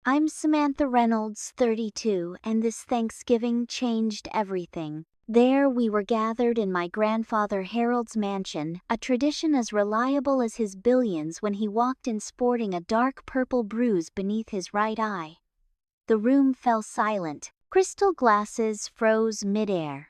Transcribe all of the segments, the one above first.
I'm Samantha Reynolds, 32, and this Thanksgiving changed everything. There we were gathered in my grandfather Harold's mansion, a tradition as reliable as his billions when he walked in sporting a dark purple bruise beneath his right eye. The room fell silent. Crystal glasses froze mid-air.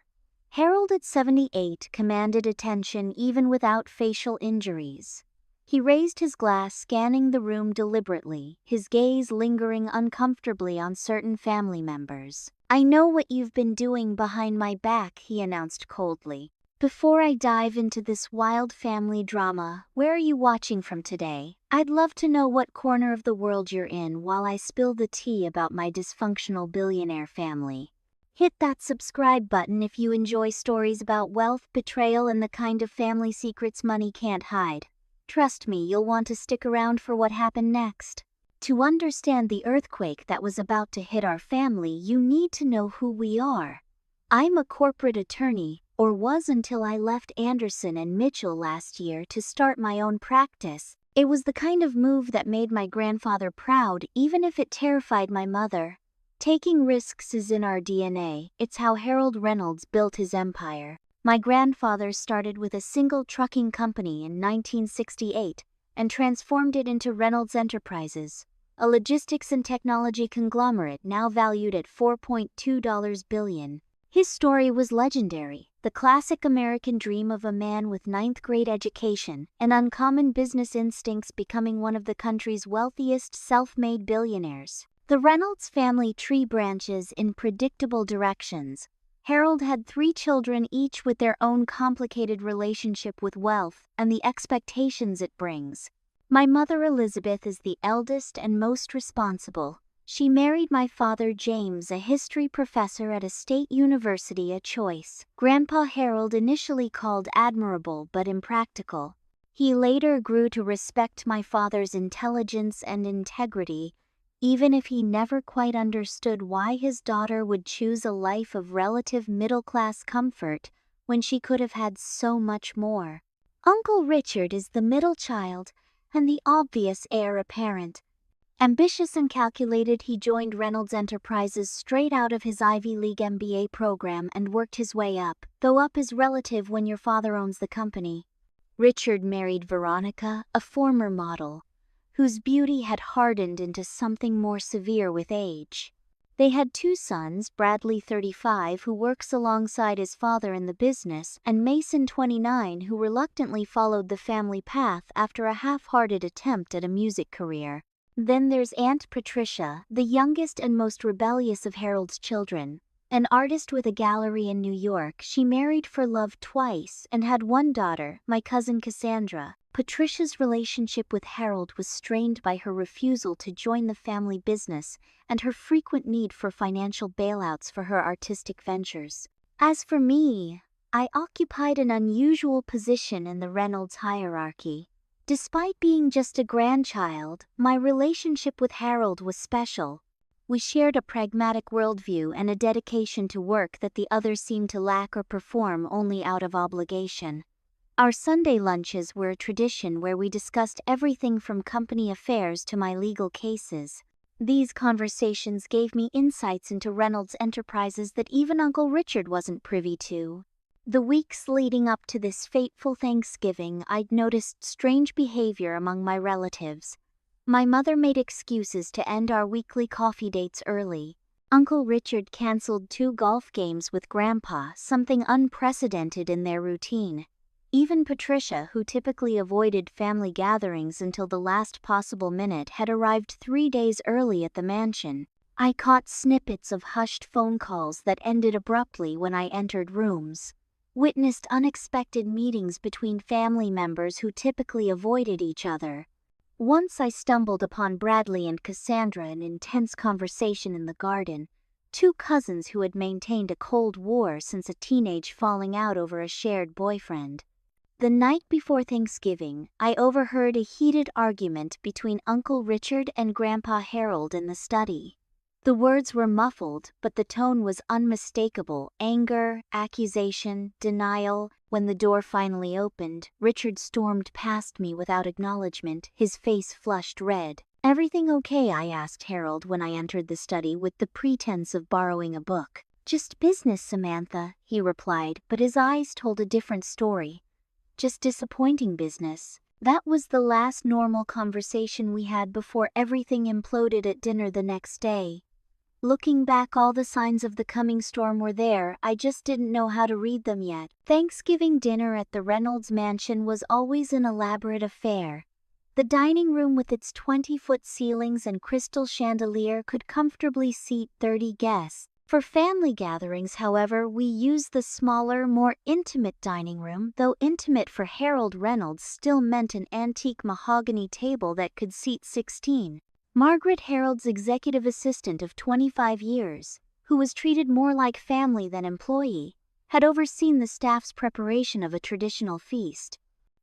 Harold at 78 commanded attention even without facial injuries. He raised his glass, scanning the room deliberately, his gaze lingering uncomfortably on certain family members. "I know what you've been doing behind my back," he announced coldly. "Before I dive into this wild family drama, where are you watching from today? I'd love to know what corner of the world you're in while I spill the tea about my dysfunctional billionaire family." Hit that subscribe button if you enjoy stories about wealth, betrayal, and the kind of family secrets money can't hide. Trust me, you'll want to stick around for what happened next. To understand the earthquake that was about to hit our family, you need to know who we are. I'm a corporate attorney, or was until I left Anderson and Mitchell last year to start my own practice. It was the kind of move that made my grandfather proud, even if it terrified my mother. Taking risks is in our DNA. It's how Harold Reynolds built his empire. My grandfather started with a single trucking company in 1968 and transformed it into Reynolds Enterprises, a logistics and technology conglomerate now valued at $4.2 billion. His story was legendary, the classic American dream of a man with ninth-grade education and uncommon business instincts becoming one of the country's wealthiest self-made billionaires. The Reynolds family tree branches in predictable directions. Harold had 3 children, each with their own complicated relationship with wealth and the expectations it brings. My mother Elizabeth is the eldest and most responsible. She married my father James, a history professor at a state university, a choice Grandpa Harold initially called admirable but impractical. He later grew to respect my father's intelligence and integrity, even if he never quite understood why his daughter would choose a life of relative middle-class comfort when she could have had so much more. Uncle Richard is the middle child and the obvious heir apparent. Ambitious and calculated, he joined Reynolds Enterprises straight out of his Ivy League MBA program and worked his way up, though up is relative when your father owns the company. Richard married Veronica, a former model, whose beauty had hardened into something more severe with age. They had 2 sons, Bradley, 35, who works alongside his father in the business, and Mason, 29, who reluctantly followed the family path after a half-hearted attempt at a music career. Then there's Aunt Patricia, the youngest and most rebellious of Harold's children. An artist with a gallery in New York, she married for love twice and had 1 daughter, my cousin Cassandra. Patricia's relationship with Harold was strained by her refusal to join the family business and her frequent need for financial bailouts for her artistic ventures. As for me, I occupied an unusual position in the Reynolds hierarchy. Despite being just a grandchild, my relationship with Harold was special. We shared a pragmatic worldview and a dedication to work that the others seemed to lack or perform only out of obligation. Our Sunday lunches were a tradition where we discussed everything from company affairs to my legal cases. These conversations gave me insights into Reynolds Enterprises that even Uncle Richard wasn't privy to. The weeks leading up to this fateful Thanksgiving, I'd noticed strange behavior among my relatives. My mother made excuses to end our weekly coffee dates early. Uncle Richard canceled 2 golf games with Grandpa, something unprecedented in their routine. Even Patricia, who typically avoided family gatherings until the last possible minute, had arrived 3 days early at the mansion. I caught snippets of hushed phone calls that ended abruptly when I entered rooms. Witnessed unexpected meetings between family members who typically avoided each other. Once I stumbled upon Bradley and Cassandra in intense conversation in the garden, 2 cousins who had maintained a cold war since a teenage falling out over a shared boyfriend. The night before Thanksgiving, I overheard a heated argument between Uncle Richard and Grandpa Harold in the study. The words were muffled, but the tone was unmistakable: anger, accusation, denial. When the door finally opened, Richard stormed past me without acknowledgement, his face flushed red. "Everything okay?" I asked Harold when I entered the study with the pretense of borrowing a book. "Just business, Samantha," he replied, but his eyes told a different story. "Just disappointing business." That was the last normal conversation we had before everything imploded at dinner the next day. Looking back, all the signs of the coming storm were there, I just didn't know how to read them yet. Thanksgiving dinner at the Reynolds mansion was always an elaborate affair. The dining room with its 20-foot ceilings and crystal chandelier could comfortably seat 30 guests. For family gatherings, however, we used the smaller, more intimate dining room, though intimate for Harold Reynolds still meant an antique mahogany table that could seat 16. Margaret, Harold's executive assistant of 25 years, who was treated more like family than employee, had overseen the staff's preparation of a traditional feast.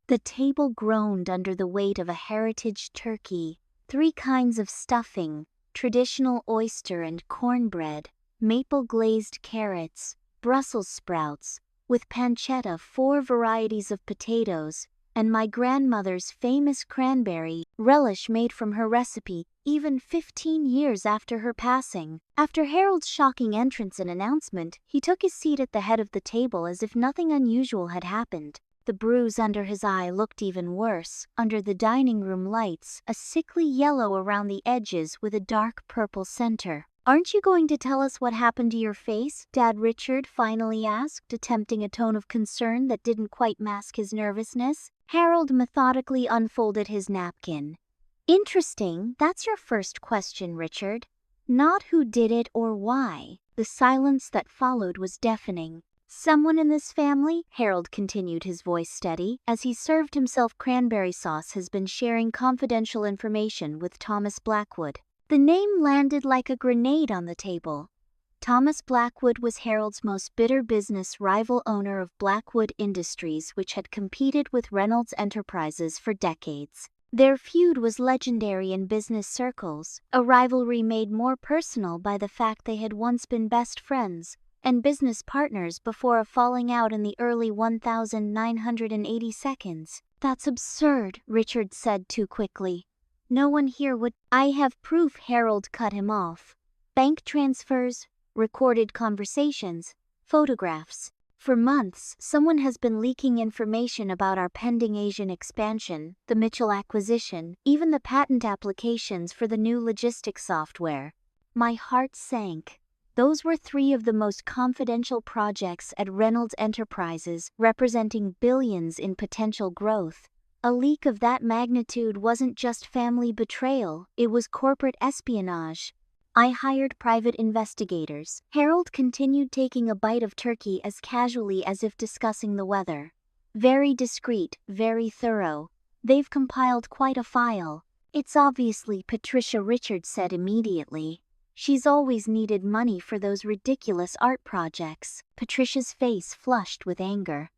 The table groaned under the weight of a heritage turkey, 3 kinds of stuffing, traditional oyster and cornbread, maple glazed carrots, Brussels sprouts, with pancetta, 4 varieties of potatoes, and my grandmother's famous cranberry relish made from her recipe, even 15 years after her passing. After Harold's shocking entrance and announcement, he took his seat at the head of the table as if nothing unusual had happened. The bruise under his eye looked even worse, under the dining room lights, a sickly yellow around the edges with a dark purple center. "Aren't you going to tell us what happened to your face?" Dad Richard finally asked, attempting a tone of concern that didn't quite mask his nervousness. Harold methodically unfolded his napkin. "Interesting, that's your first question, Richard. Not who did it or why." The silence that followed was deafening. "Someone in this family," Harold continued, his voice steady, as he served himself cranberry sauce, "has been sharing confidential information with Thomas Blackwood." The name landed like a grenade on the table. Thomas Blackwood was Harold's most bitter business rival, owner of Blackwood Industries, which had competed with Reynolds Enterprises for decades. Their feud was legendary in business circles, a rivalry made more personal by the fact they had once been best friends and business partners before a falling out in the early 1982. "That's absurd," Richard said too quickly. "No one here would—" "I have proof," Harold cut him off. "Bank transfers, recorded conversations, photographs. For months, someone has been leaking information about our pending Asian expansion, the Mitchell acquisition, even the patent applications for the new logistics software." My heart sank. Those were 3 of the most confidential projects at Reynolds Enterprises, representing billions in potential growth. A leak of that magnitude wasn't just family betrayal, it was corporate espionage. I hired private investigators. Harold continued, taking a bite of turkey as casually as if discussing the weather. "Very discreet, very thorough. They've compiled quite a file." "It's obviously Patricia," Richard said immediately. "She's always needed money for those ridiculous art projects." Patricia's face flushed with anger.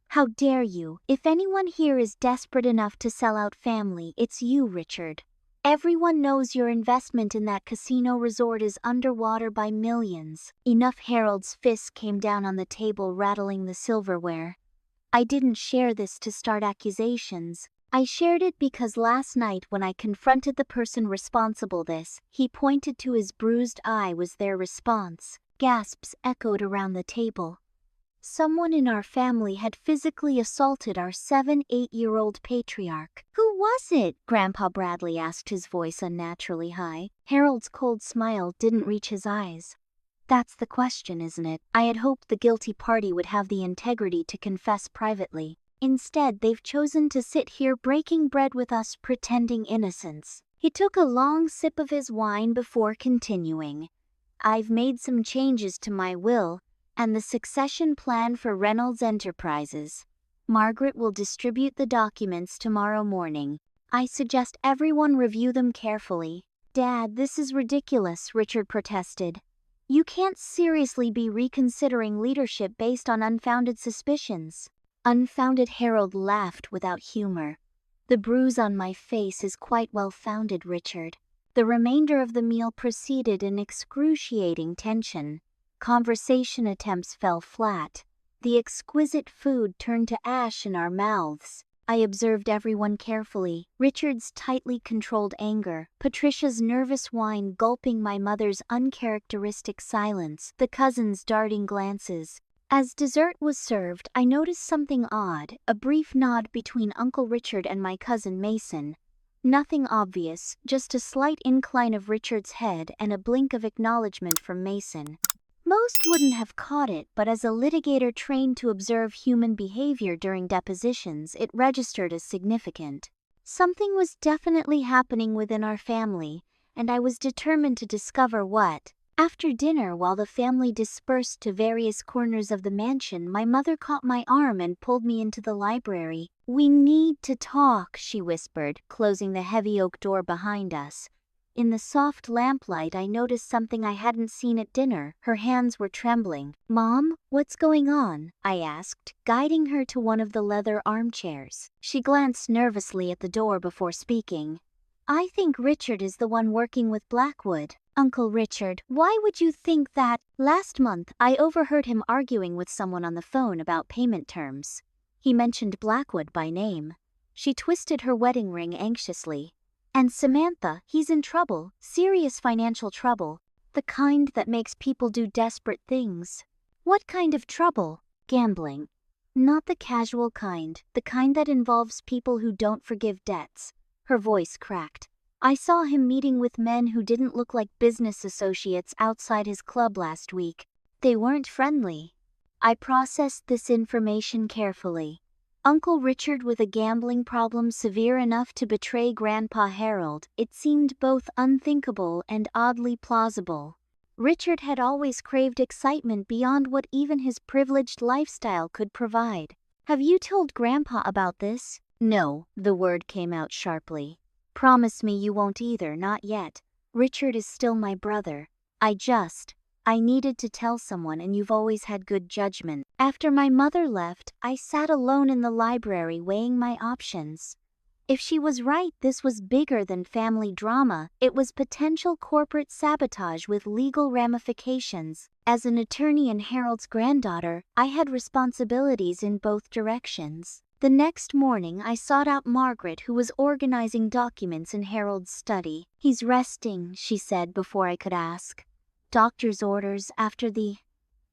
"How dare you? If anyone here is desperate enough to sell out family, it's you, Richard. Everyone knows your investment in that casino resort is underwater by millions." "Enough." Harold's fist came down on the table, rattling the silverware. "I didn't share this to start accusations. I shared it because last night when I confronted the person responsible, this," he pointed to his bruised eye, "was their response." Gasps echoed around the table. "Someone in our family had physically assaulted our 7-8-year-old patriarch." "Who was it?" Grandpa Bradley asked, his voice unnaturally high. Harold's cold smile didn't reach his eyes. "That's the question, isn't it? I had hoped the guilty party would have the integrity to confess privately. Instead, they've chosen to sit here breaking bread with us, pretending innocence." He took a long sip of his wine before continuing. "I've made some changes to my will and the succession plan for Reynolds Enterprises. Margaret will distribute the documents tomorrow morning. I suggest everyone review them carefully." "Dad, this is ridiculous," Richard protested. "You can't seriously be reconsidering leadership based on unfounded suspicions." "Unfounded?" Harold laughed without humor. "The bruise on my face is quite well-founded, Richard." The remainder of the meal proceeded in excruciating tension. Conversation attempts fell flat. The exquisite food turned to ash in our mouths. I observed everyone carefully. Richard's tightly controlled anger, Patricia's nervous whine gulping my mother's uncharacteristic silence, the cousins' darting glances. As dessert was served, I noticed something odd, a brief nod between Uncle Richard and my cousin Mason. Nothing obvious, just a slight incline of Richard's head and a blink of acknowledgement from Mason. Most wouldn't have caught it, but as a litigator trained to observe human behavior during depositions, it registered as significant. Something was definitely happening within our family, and I was determined to discover what. After dinner, while the family dispersed to various corners of the mansion, my mother caught my arm and pulled me into the library. "We need to talk," she whispered, closing the heavy oak door behind us. In the soft lamplight, I noticed something I hadn't seen at dinner. Her hands were trembling. "Mom, what's going on?" I asked, guiding her to one of the leather armchairs. She glanced nervously at the door before speaking. "I think Richard is the one working with Blackwood." "Uncle Richard, why would you think that?" "Last month, I overheard him arguing with someone on the phone about payment terms. He mentioned Blackwood by name." She twisted her wedding ring anxiously. "And Samantha, he's in trouble, serious financial trouble, the kind that makes people do desperate things." "What kind of trouble?" "Gambling. Not the casual kind, the kind that involves people who don't forgive debts." Her voice cracked. "I saw him meeting with men who didn't look like business associates outside his club last week. They weren't friendly." I processed this information carefully. Uncle Richard with a gambling problem severe enough to betray Grandpa Harold, it seemed both unthinkable and oddly plausible. Richard had always craved excitement beyond what even his privileged lifestyle could provide. "Have you told Grandpa about this?" "No," the word came out sharply. "Promise me you won't either, not yet. Richard is still my brother. I needed to tell someone, and you've always had good judgment." After my mother left, I sat alone in the library weighing my options. If she was right, this was bigger than family drama. It was potential corporate sabotage with legal ramifications. As an attorney and Harold's granddaughter, I had responsibilities in both directions. The next morning, I sought out Margaret, who was organizing documents in Harold's study. "He's resting," she said before I could ask. "Doctor's orders after the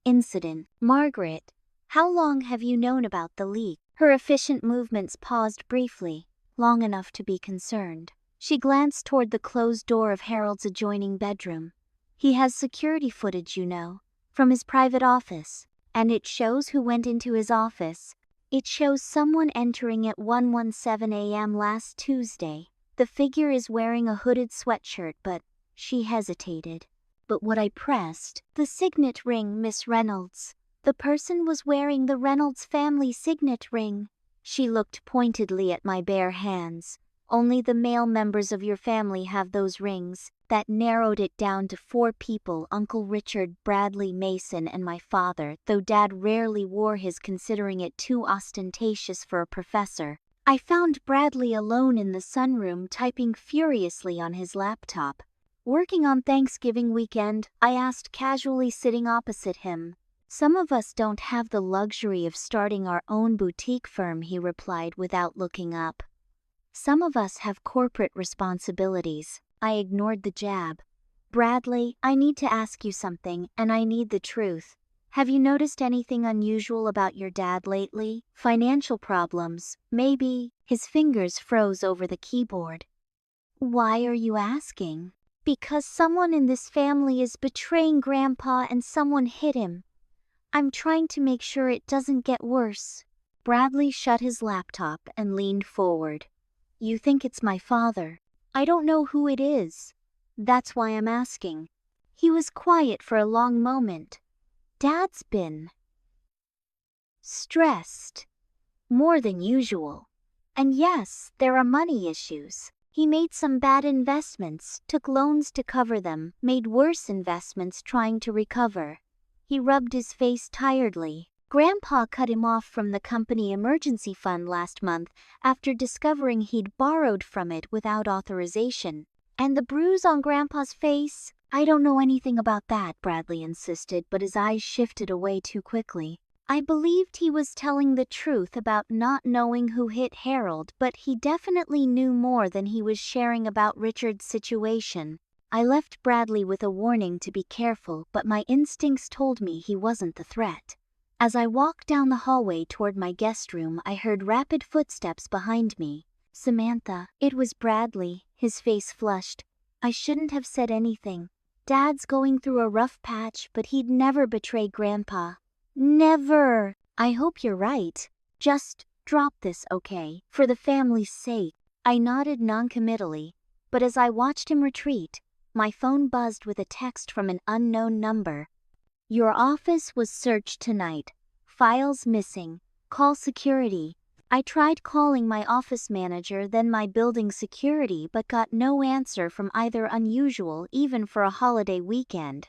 incident." "Margaret, how long have you known about the leak?" Her efficient movements paused briefly. "Long enough to be concerned." She glanced toward the closed door of Harold's adjoining bedroom. "He has security footage, you know, from his private office. And it shows who went into his office. It shows someone entering at 1:17 a.m. last Tuesday. The figure is wearing a hooded sweatshirt, but..." She hesitated. "But what I pressed, the signet ring, Miss Reynolds. The person was wearing the Reynolds family signet ring." She looked pointedly at my bare hands. "Only the male members of your family have those rings." That narrowed it down to 4 people: Uncle Richard, Bradley, Mason, and my father, though Dad rarely wore his, considering it too ostentatious for a professor. I found Bradley alone in the sunroom typing furiously on his laptop. "Working on Thanksgiving weekend?" I asked, casually sitting opposite him. "Some of us don't have the luxury of starting our own boutique firm," he replied without looking up. "Some of us have corporate responsibilities." I ignored the jab. "Bradley, I need to ask you something, and I need the truth. Have you noticed anything unusual about your dad lately? Financial problems, maybe?" His fingers froze over the keyboard. "Why are you asking?" "Because someone in this family is betraying Grandpa and someone hit him. I'm trying to make sure it doesn't get worse." Bradley shut his laptop and leaned forward. "You think it's my father? I don't know who it is. That's why I'm asking." He was quiet for a long moment. "Dad's been stressed. More than usual. And yes, there are money issues. He made some bad investments, took loans to cover them, made worse investments trying to recover." He rubbed his face tiredly. "Grandpa cut him off from the company emergency fund last month after discovering he'd borrowed from it without authorization. And the bruise on Grandpa's face?" "I don't know anything about that," Bradley insisted, but his eyes shifted away too quickly. I believed he was telling the truth about not knowing who hit Harold, but he definitely knew more than he was sharing about Richard's situation. I left Bradley with a warning to be careful, but my instincts told me he wasn't the threat. As I walked down the hallway toward my guest room, I heard rapid footsteps behind me. "Samantha." It was Bradley, his face flushed. "I shouldn't have said anything. Dad's going through a rough patch, but he'd never betray Grandpa. Never." "I hope you're right. Just drop this, okay? For the family's sake." I nodded noncommittally, but as I watched him retreat, my phone buzzed with a text from an unknown number. "Your office was searched tonight. Files missing. Call security." I tried calling my office manager, then my building security, but got no answer from either, unusual even for a holiday weekend.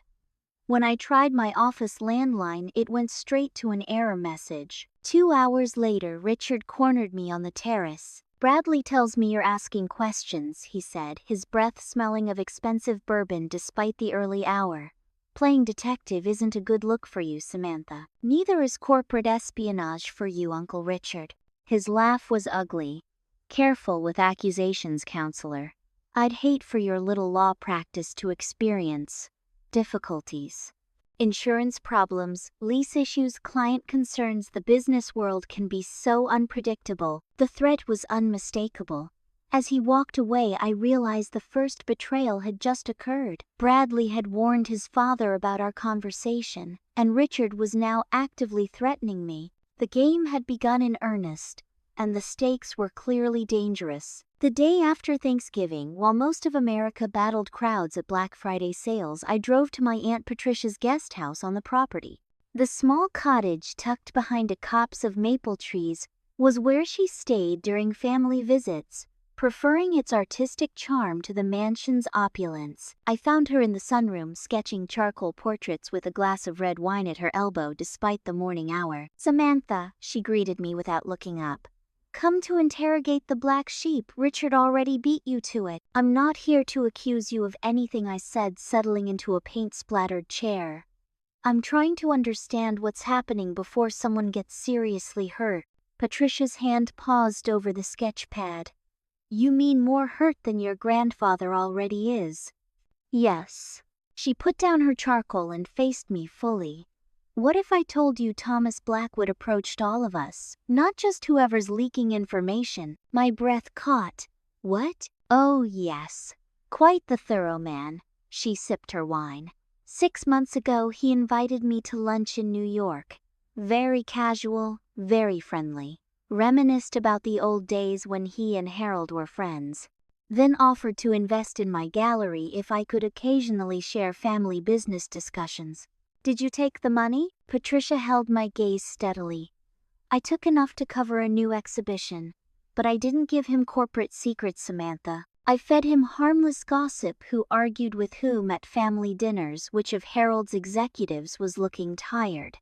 When I tried my office landline, it went straight to an error message. 2 hours later, Richard cornered me on the terrace. "Bradley tells me you're asking questions," he said, his breath smelling of expensive bourbon despite the early hour. "Playing detective isn't a good look for you, Samantha. Neither is corporate espionage for you, Uncle Richard." His laugh was ugly. "Careful with accusations, counselor. I'd hate for your little law practice to experience difficulties. Insurance problems, lease issues, client concerns. The business world can be so unpredictable." The threat was unmistakable. As he walked away, I realized the first betrayal had just occurred. Bradley had warned his father about our conversation, and Richard was now actively threatening me. The game had begun in earnest, and the stakes were clearly dangerous. The day after Thanksgiving, while most of America battled crowds at Black Friday sales, I drove to my Aunt Patricia's guest house on the property. The small cottage tucked behind a copse of maple trees was where she stayed during family visits, preferring its artistic charm to the mansion's opulence. I found her in the sunroom sketching charcoal portraits with a glass of red wine at her elbow despite the morning hour. "Samantha," she greeted me without looking up. "Come to interrogate the black sheep. Richard already beat you to it." "I'm not here to accuse you of anything," I said, settling into a paint-splattered chair. "I'm trying to understand what's happening before someone gets seriously hurt." Patricia's hand paused over the sketch pad. "You mean more hurt than your grandfather already is?" "Yes." She put down her charcoal and faced me fully. "What if I told you Thomas Blackwood approached all of us, not just whoever's leaking information?" My breath caught. "What?" "Oh yes. Quite the thorough man." She sipped her wine. "6 months ago he invited me to lunch in New York. Very casual, very friendly. Reminisced about the old days when he and Harold were friends. Then offered to invest in my gallery if I could occasionally share family business discussions." "Did you take the money?" Patricia held my gaze steadily. "I took enough to cover a new exhibition, but I didn't give him corporate secrets, Samantha. I fed him harmless gossip, who argued with whom at family dinners, which of Harold's executives was looking tired.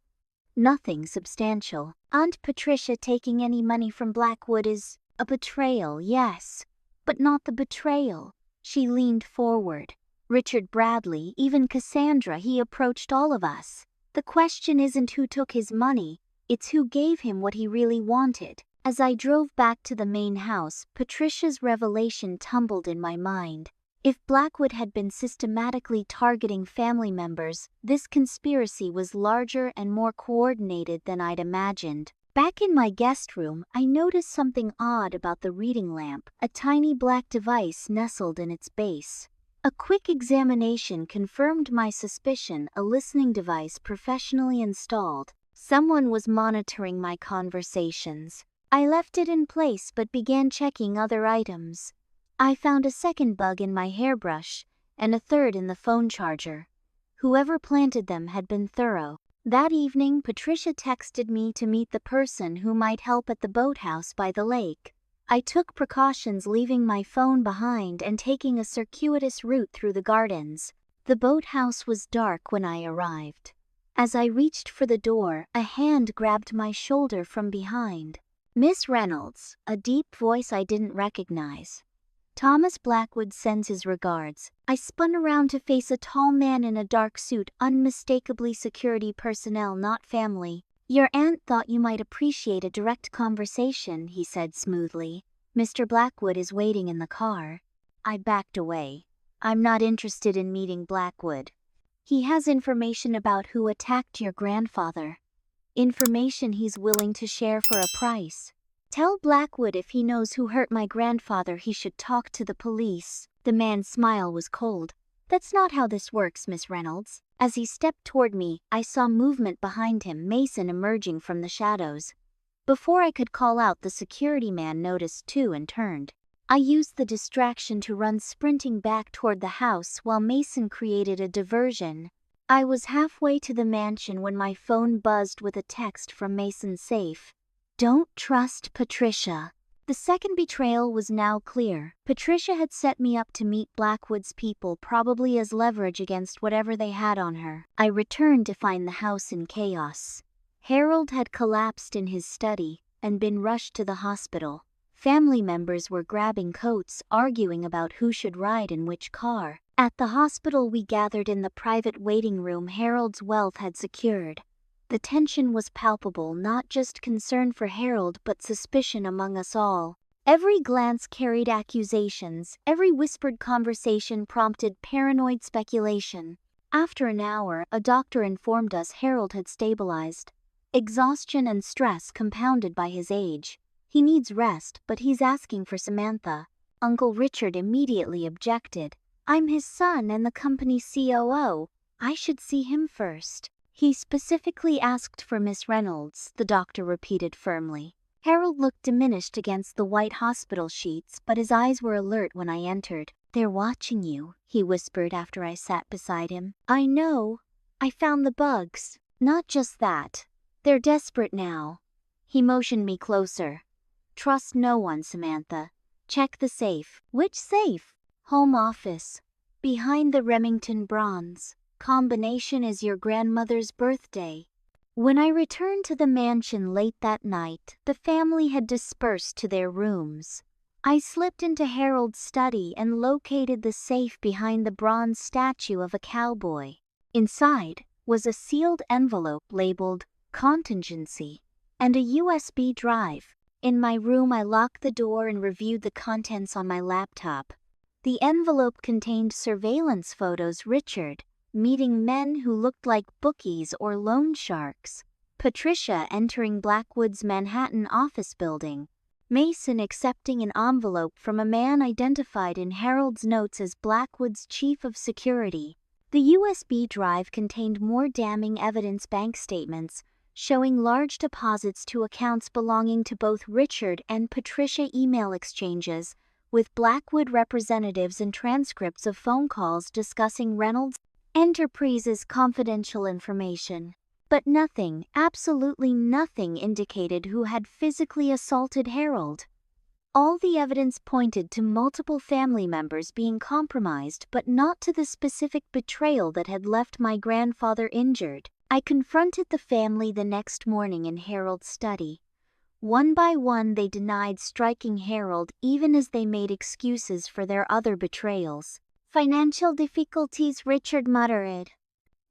Nothing substantial." "Aunt Patricia, taking any money from Blackwood is a betrayal, yes, but not the betrayal." She leaned forward. "Richard Bradley, even Cassandra, he approached all of us. The question isn't who took his money, it's who gave him what he really wanted." As I drove back to the main house, Patricia's revelation tumbled in my mind. If Blackwood had been systematically targeting family members, this conspiracy was larger and more coordinated than I'd imagined. Back in my guest room, I noticed something odd about the reading lamp, a tiny black device nestled in its base. A quick examination confirmed my suspicion, a listening device professionally installed. Someone was monitoring my conversations. I left it in place but began checking other items. I found a second bug in my hairbrush, and a third in the phone charger. Whoever planted them had been thorough. That evening, Patricia texted me to meet the person who might help at the boathouse by the lake. I took precautions, leaving my phone behind and taking a circuitous route through the gardens. The boathouse was dark when I arrived. As I reached for the door, a hand grabbed my shoulder from behind. "Miss Reynolds," a deep voice I didn't recognize. "Thomas Blackwood sends his regards." I spun around to face a tall man in a dark suit, unmistakably security personnel, not family. Your aunt thought you might appreciate a direct conversation, he said smoothly. Mr. Blackwood is waiting in the car. I backed away. I'm not interested in meeting Blackwood. He has information about who attacked your grandfather. Information he's willing to share for a price. Tell Blackwood if he knows who hurt my grandfather, he should talk to the police. The man's smile was cold. That's not how this works, Miss Reynolds. As he stepped toward me, I saw movement behind him, Mason emerging from the shadows. Before I could call out, the security man noticed too and turned. I used the distraction to run sprinting back toward the house while Mason created a diversion. I was halfway to the mansion when my phone buzzed with a text from Mason's safe. Don't trust Patricia. The second betrayal was now clear. Patricia had set me up to meet Blackwood's people, probably as leverage against whatever they had on her. I returned to find the house in chaos. Harold had collapsed in his study and been rushed to the hospital. Family members were grabbing coats, arguing about who should ride in which car. At the hospital, we gathered in the private waiting room Harold's wealth had secured. The tension was palpable, not just concern for Harold but suspicion among us all. Every glance carried accusations, every whispered conversation prompted paranoid speculation. After an hour, a doctor informed us Harold had stabilized. Exhaustion and stress compounded by his age. He needs rest, but he's asking for Samantha. Uncle Richard immediately objected. I'm his son and the company COO. I should see him first. He specifically asked for Miss Reynolds, the doctor repeated firmly. Harold looked diminished against the white hospital sheets, but his eyes were alert when I entered. They're watching you, he whispered after I sat beside him. I know. I found the bugs. Not just that. They're desperate now. He motioned me closer. Trust no one, Samantha. Check the safe. Which safe? Home office. Behind the Remington bronze. Combination is your grandmother's birthday. When I returned to the mansion late that night, the family had dispersed to their rooms. I slipped into Harold's study and located the safe behind the bronze statue of a cowboy. Inside was a sealed envelope labeled contingency and a USB drive. In my room, I locked the door and reviewed the contents on my laptop. The envelope contained surveillance photos Richard meeting men who looked like bookies or loan sharks, Patricia entering Blackwood's Manhattan office building, Mason accepting an envelope from a man identified in Harold's notes as Blackwood's chief of security. The USB drive contained more damning evidence: bank statements showing large deposits to accounts belonging to both Richard and Patricia, email exchanges with Blackwood representatives, and transcripts of phone calls discussing Reynolds Enterprise's confidential information. But nothing, absolutely nothing, indicated who had physically assaulted Harold. All the evidence pointed to multiple family members being compromised, but not to the specific betrayal that had left my grandfather injured. I confronted the family the next morning in Harold's study. One by one, they denied striking Harold, even as they made excuses for their other betrayals. Financial difficulties, Richard muttered.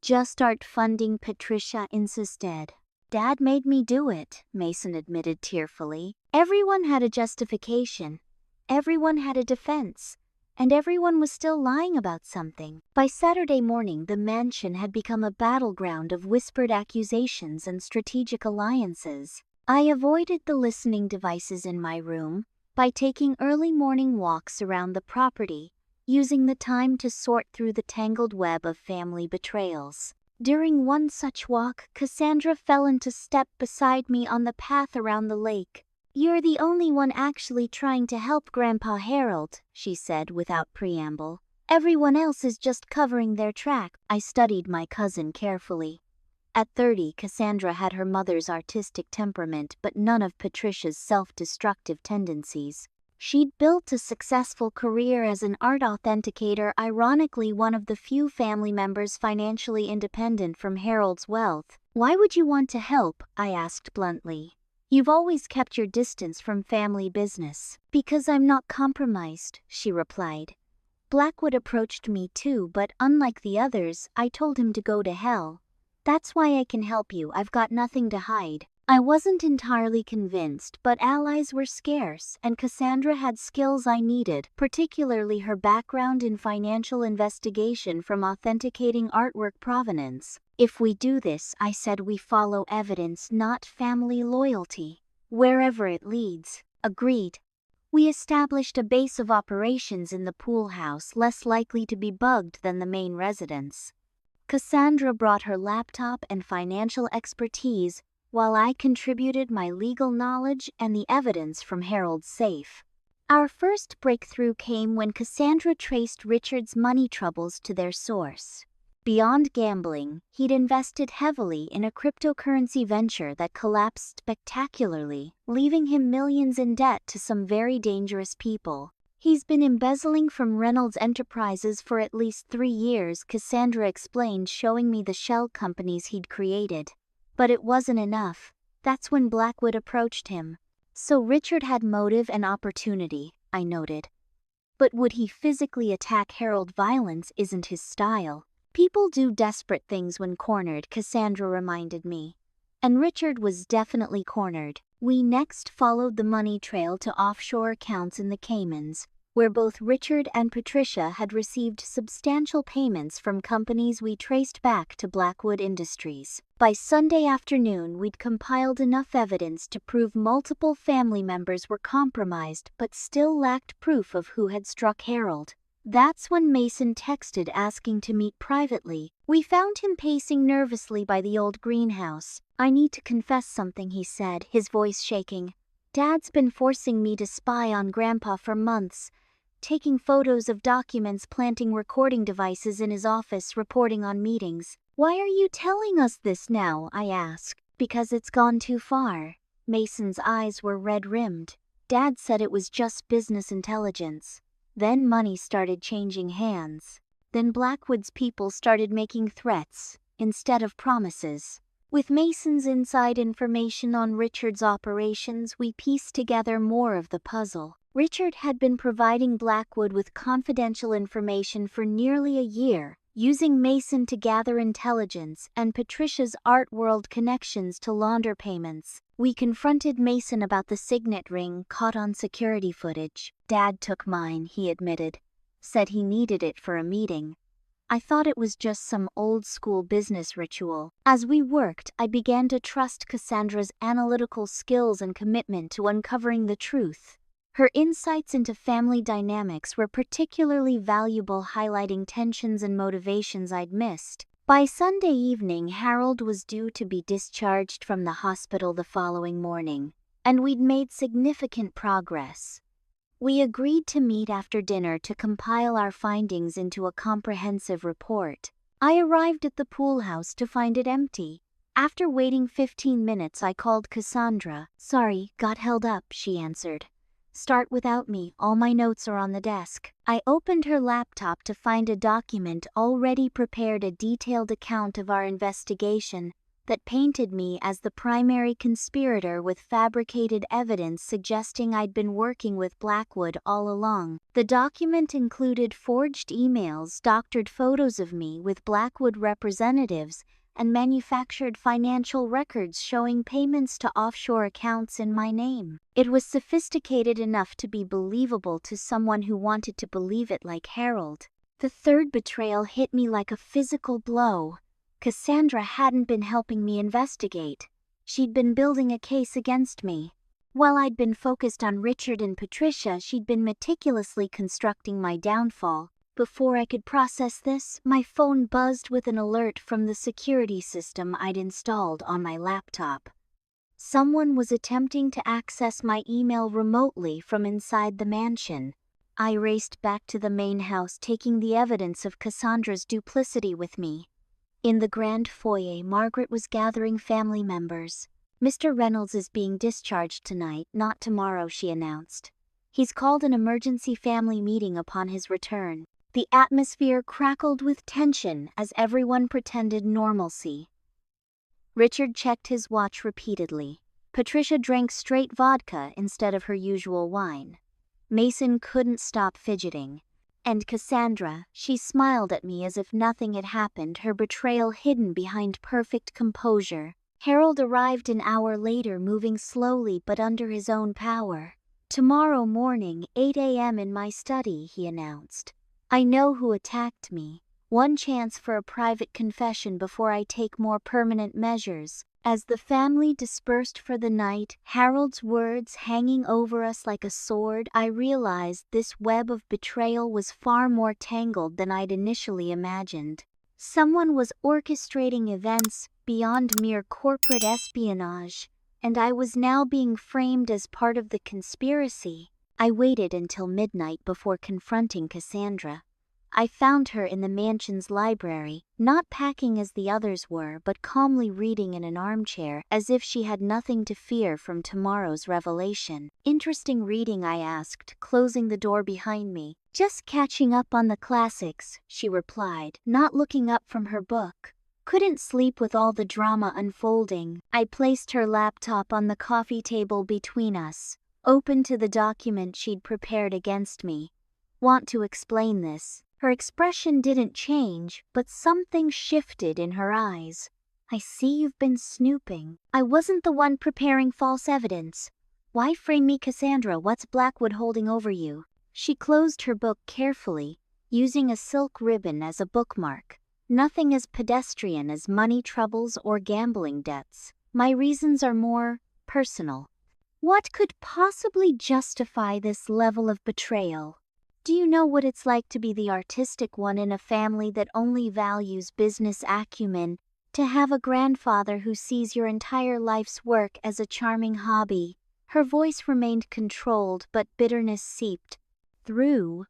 Just start funding, Patricia insisted. Dad made me do it, Mason admitted tearfully. Everyone had a justification. Everyone had a defense. And everyone was still lying about something. By Saturday morning, the mansion had become a battleground of whispered accusations and strategic alliances. I avoided the listening devices in my room by taking early morning walks around the property, using the time to sort through the tangled web of family betrayals. During one such walk, Cassandra fell into step beside me on the path around the lake. You're the only one actually trying to help Grandpa Harold, she said without preamble. Everyone else is just covering their track. I studied my cousin carefully. At 30, Cassandra had her mother's artistic temperament but none of Patricia's self-destructive tendencies. She'd built a successful career as an art authenticator, ironically one of the few family members financially independent from Harold's wealth. Why would you want to help? I asked bluntly. You've always kept your distance from family business. Because I'm not compromised, she replied. Blackwood approached me too, but unlike the others, I told him to go to hell. That's why I can help you, I've got nothing to hide. I wasn't entirely convinced, but allies were scarce, and Cassandra had skills I needed, particularly her background in financial investigation from authenticating artwork provenance. If we do this, I said, we follow evidence, not family loyalty. Wherever it leads. Agreed. We established a base of operations in the pool house, less likely to be bugged than the main residence. Cassandra brought her laptop and financial expertise, while I contributed my legal knowledge and the evidence from Harold's safe. Our first breakthrough came when Cassandra traced Richard's money troubles to their source. Beyond gambling, he'd invested heavily in a cryptocurrency venture that collapsed spectacularly, leaving him millions in debt to some very dangerous people. He's been embezzling from Reynolds Enterprises for at least 3 years, Cassandra explained, showing me the shell companies he'd created. But it wasn't enough. That's when Blackwood approached him. So Richard had motive and opportunity, I noted. But would he physically attack Harold? Violence isn't his style. People do desperate things when cornered, Cassandra reminded me. And Richard was definitely cornered. We next followed the money trail to offshore accounts in the Caymans, where both Richard and Patricia had received substantial payments from companies we traced back to Blackwood Industries. By Sunday afternoon, we'd compiled enough evidence to prove multiple family members were compromised but still lacked proof of who had struck Harold. That's when Mason texted asking to meet privately. We found him pacing nervously by the old greenhouse. I need to confess something, he said, his voice shaking. Dad's been forcing me to spy on Grandpa for months, taking photos of documents, planting recording devices in his office, reporting on meetings. Why are you telling us this now? I asked. Because it's gone too far. Mason's eyes were red-rimmed. Dad said it was just business intelligence. Then money started changing hands. Then Blackwood's people started making threats instead of promises. With Mason's inside information on Richard's operations, we pieced together more of the puzzle. Richard had been providing Blackwood with confidential information for nearly a year, using Mason to gather intelligence and Patricia's art world connections to launder payments. We confronted Mason about the signet ring caught on security footage. Dad took mine, he admitted. Said he needed it for a meeting. I thought it was just some old-school business ritual. As we worked, I began to trust Cassandra's analytical skills and commitment to uncovering the truth. Her insights into family dynamics were particularly valuable, highlighting tensions and motivations I'd missed. By Sunday evening, Harold was due to be discharged from the hospital the following morning, and we'd made significant progress. We agreed to meet after dinner to compile our findings into a comprehensive report. I arrived at the pool house to find it empty. After waiting 15 minutes, I called Cassandra. Sorry, got held up, she answered. Start without me, all my notes are on the desk. I opened her laptop to find a document already prepared, a detailed account of our investigation that painted me as the primary conspirator, with fabricated evidence suggesting I'd been working with Blackwood all along. The document included forged emails, doctored photos of me with Blackwood representatives, and manufactured financial records showing payments to offshore accounts in my name. It was sophisticated enough to be believable to someone who wanted to believe it, like Harold. The third betrayal hit me like a physical blow. Cassandra hadn't been helping me investigate. She'd been building a case against me. While I'd been focused on Richard and Patricia, she'd been meticulously constructing my downfall. Before I could process this, my phone buzzed with an alert from the security system I'd installed on my laptop. Someone was attempting to access my email remotely from inside the mansion. I raced back to the main house, taking the evidence of Cassandra's duplicity with me. In the grand foyer, Margaret was gathering family members. Mr. Reynolds is being discharged tonight, not tomorrow, she announced. He's called an emergency family meeting upon his return. The atmosphere crackled with tension as everyone pretended normalcy. Richard checked his watch repeatedly. Patricia drank straight vodka instead of her usual wine. Mason couldn't stop fidgeting. And Cassandra, she smiled at me as if nothing had happened, her betrayal hidden behind perfect composure. Harold arrived an hour later, moving slowly but under his own power. "Tomorrow morning, 8 a.m. in my study," he announced. "I know who attacked me. One chance for a private confession before I take more permanent measures." As the family dispersed for the night, Harold's words hanging over us like a sword, I realized this web of betrayal was far more tangled than I'd initially imagined. Someone was orchestrating events beyond mere corporate espionage, and I was now being framed as part of the conspiracy. I waited until midnight before confronting Cassandra. I found her in the mansion's library, not packing as the others were, but calmly reading in an armchair, as if she had nothing to fear from tomorrow's revelation. "Interesting reading?" I asked, closing the door behind me. "Just catching up on the classics," she replied, not looking up from her book. "Couldn't sleep with all the drama unfolding." I placed her laptop on the coffee table between us, open to the document she'd prepared against me. "Want to explain this?" Her expression didn't change, but something shifted in her eyes. "I see you've been snooping. I wasn't the one preparing false evidence. Why frame me, Cassandra? What's Blackwood holding over you?" She closed her book carefully, using a silk ribbon as a bookmark. "Nothing as pedestrian as money troubles or gambling debts. My reasons are more personal." What could possibly justify this level of betrayal? Do you know what it's like to be the artistic one in a family that only values business acumen, to have a grandfather who sees your entire life's work as a charming hobby? Her voice remained controlled, but bitterness seeped through.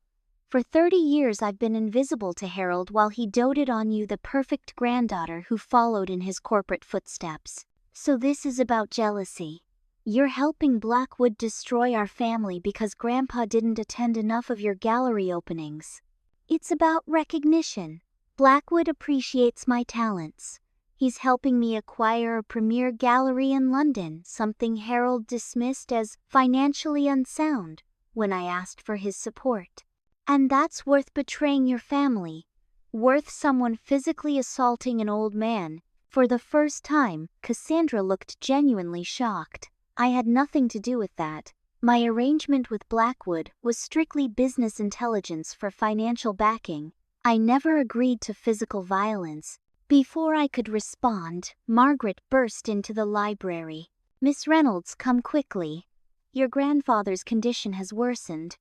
"For 30 years I've been invisible to Harold while he doted on you, the perfect granddaughter who followed in his corporate footsteps. So this is about jealousy. You're helping Blackwood destroy our family because Grandpa didn't attend enough of your gallery openings. It's about recognition. Blackwood appreciates my talents. He's helping me acquire a premier gallery in London, something Harold dismissed as financially unsound when I asked for his support. And that's worth betraying your family, worth someone physically assaulting an old man." For the first time, Cassandra looked genuinely shocked. "I had nothing to do with that. My arrangement with Blackwood was strictly business intelligence for financial backing. I never agreed to physical violence." Before I could respond, Margaret burst into the library. "Miss Reynolds, come quickly. Your grandfather's condition has worsened.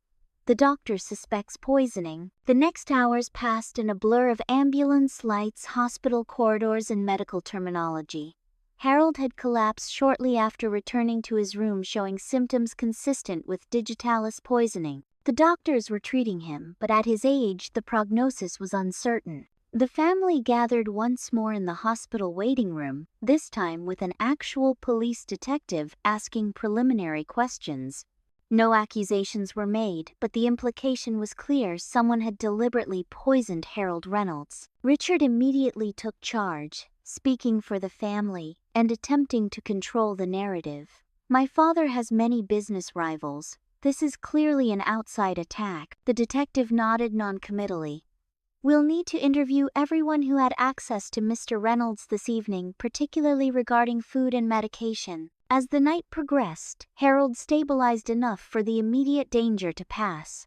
The doctor suspects poisoning." The next hours passed in a blur of ambulance lights, hospital corridors, and medical terminology. Harold had collapsed shortly after returning to his room, showing symptoms consistent with digitalis poisoning. The doctors were treating him, but at his age, the prognosis was uncertain. The family gathered once more in the hospital waiting room, this time with an actual police detective asking preliminary questions. No accusations were made, but the implication was clear: someone had deliberately poisoned Harold Reynolds. Richard immediately took charge, speaking for the family and attempting to control the narrative. "My father has many business rivals. This is clearly an outside attack." The detective nodded noncommittally. "We'll need to interview everyone who had access to Mr. Reynolds this evening, particularly regarding food and medication." As the night progressed, Harold stabilized enough for the immediate danger to pass.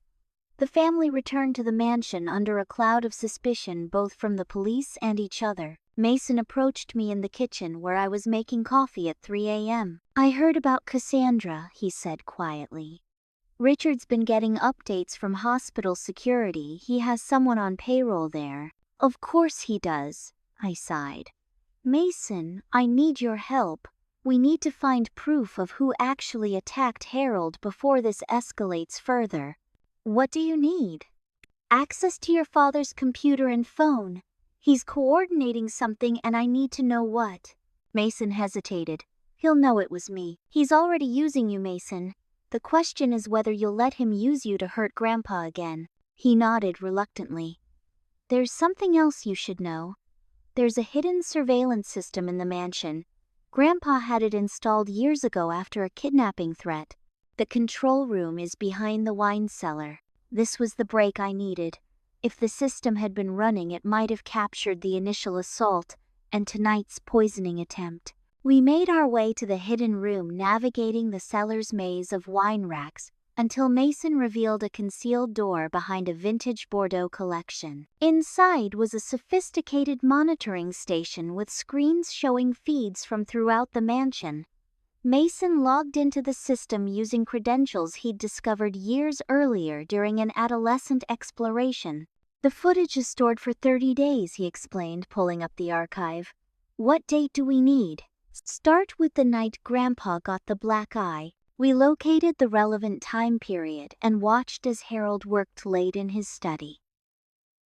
The family returned to the mansion under a cloud of suspicion both from the police and each other. Mason approached me in the kitchen where I was making coffee at 3 a.m. "I heard about Cassandra," he said quietly. "Richard's been getting updates from hospital security. He has someone on payroll there." "Of course he does," I sighed. "Mason, I need your help. We need to find proof of who actually attacked Harold before this escalates further." "What do you need?" "Access to your father's computer and phone. He's coordinating something and I need to know what." Mason hesitated. "He'll know it was me." "He's already using you, Mason. The question is whether you'll let him use you to hurt Grandpa again." He nodded reluctantly. "There's something else you should know. There's a hidden surveillance system in the mansion. Grandpa had it installed years ago after a kidnapping threat. The control room is behind the wine cellar." This was the break I needed. If the system had been running, it might have captured the initial assault and tonight's poisoning attempt. We made our way to the hidden room, navigating the cellar's maze of wine racks, until Mason revealed a concealed door behind a vintage Bordeaux collection. Inside was a sophisticated monitoring station with screens showing feeds from throughout the mansion. Mason logged into the system using credentials he'd discovered years earlier during an adolescent exploration. "The footage is stored for 30 days, he explained, pulling up the archive. "What date do we need?" "Start with the night Grandpa got the black eye." We located the relevant time period and watched as Harold worked late in his study.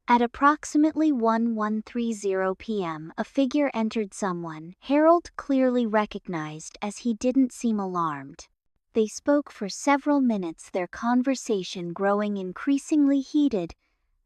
At approximately 1:30 p.m., a figure entered someone Harold clearly recognized, as he didn't seem alarmed. They spoke for several minutes, their conversation growing increasingly heated,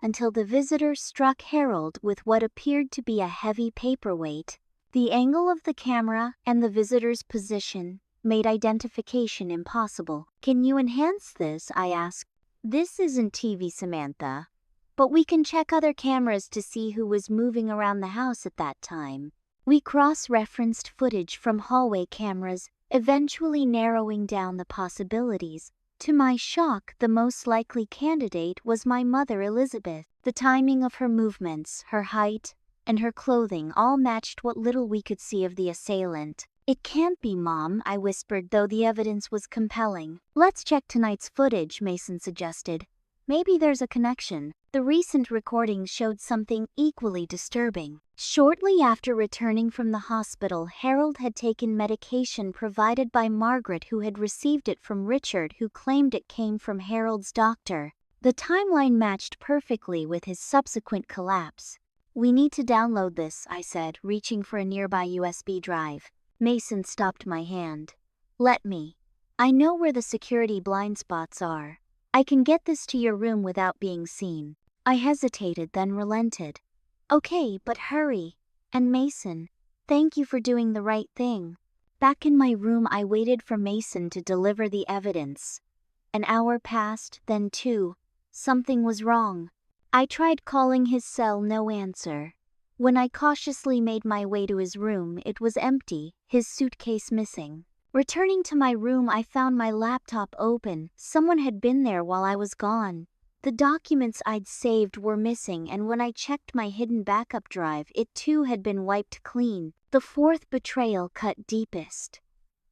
until the visitor struck Harold with what appeared to be a heavy paperweight. The angle of the camera and the visitor's position made identification impossible. "Can you enhance this?" I asked. "This isn't TV, Samantha, but we can check other cameras to see who was moving around the house at that time." We cross-referenced footage from hallway cameras, eventually narrowing down the possibilities. To my shock, the most likely candidate was my mother, Elizabeth. The timing of her movements, her height, and her clothing all matched what little we could see of the assailant. "It can't be Mom," I whispered, though the evidence was compelling. "Let's check tonight's footage," Mason suggested. "Maybe there's a connection." The recent recordings showed something equally disturbing. Shortly after returning from the hospital, Harold had taken medication provided by Margaret, who had received it from Richard, who claimed it came from Harold's doctor. The timeline matched perfectly with his subsequent collapse. "We need to download this," I said, reaching for a nearby USB drive. Mason stopped my hand. "Let me. I know where the security blind spots are. I can get this to your room without being seen." I hesitated, then relented. "Okay, but hurry. And Mason, thank you for doing the right thing." Back in my room, I waited for Mason to deliver the evidence. An hour passed, then 2. Something was wrong. I tried calling his cell, no answer. When I cautiously made my way to his room, it was empty, his suitcase missing. Returning to my room, I found my laptop open. Someone had been there while I was gone. The documents I'd saved were missing, and when I checked my hidden backup drive, it too had been wiped clean. The fourth betrayal cut deepest.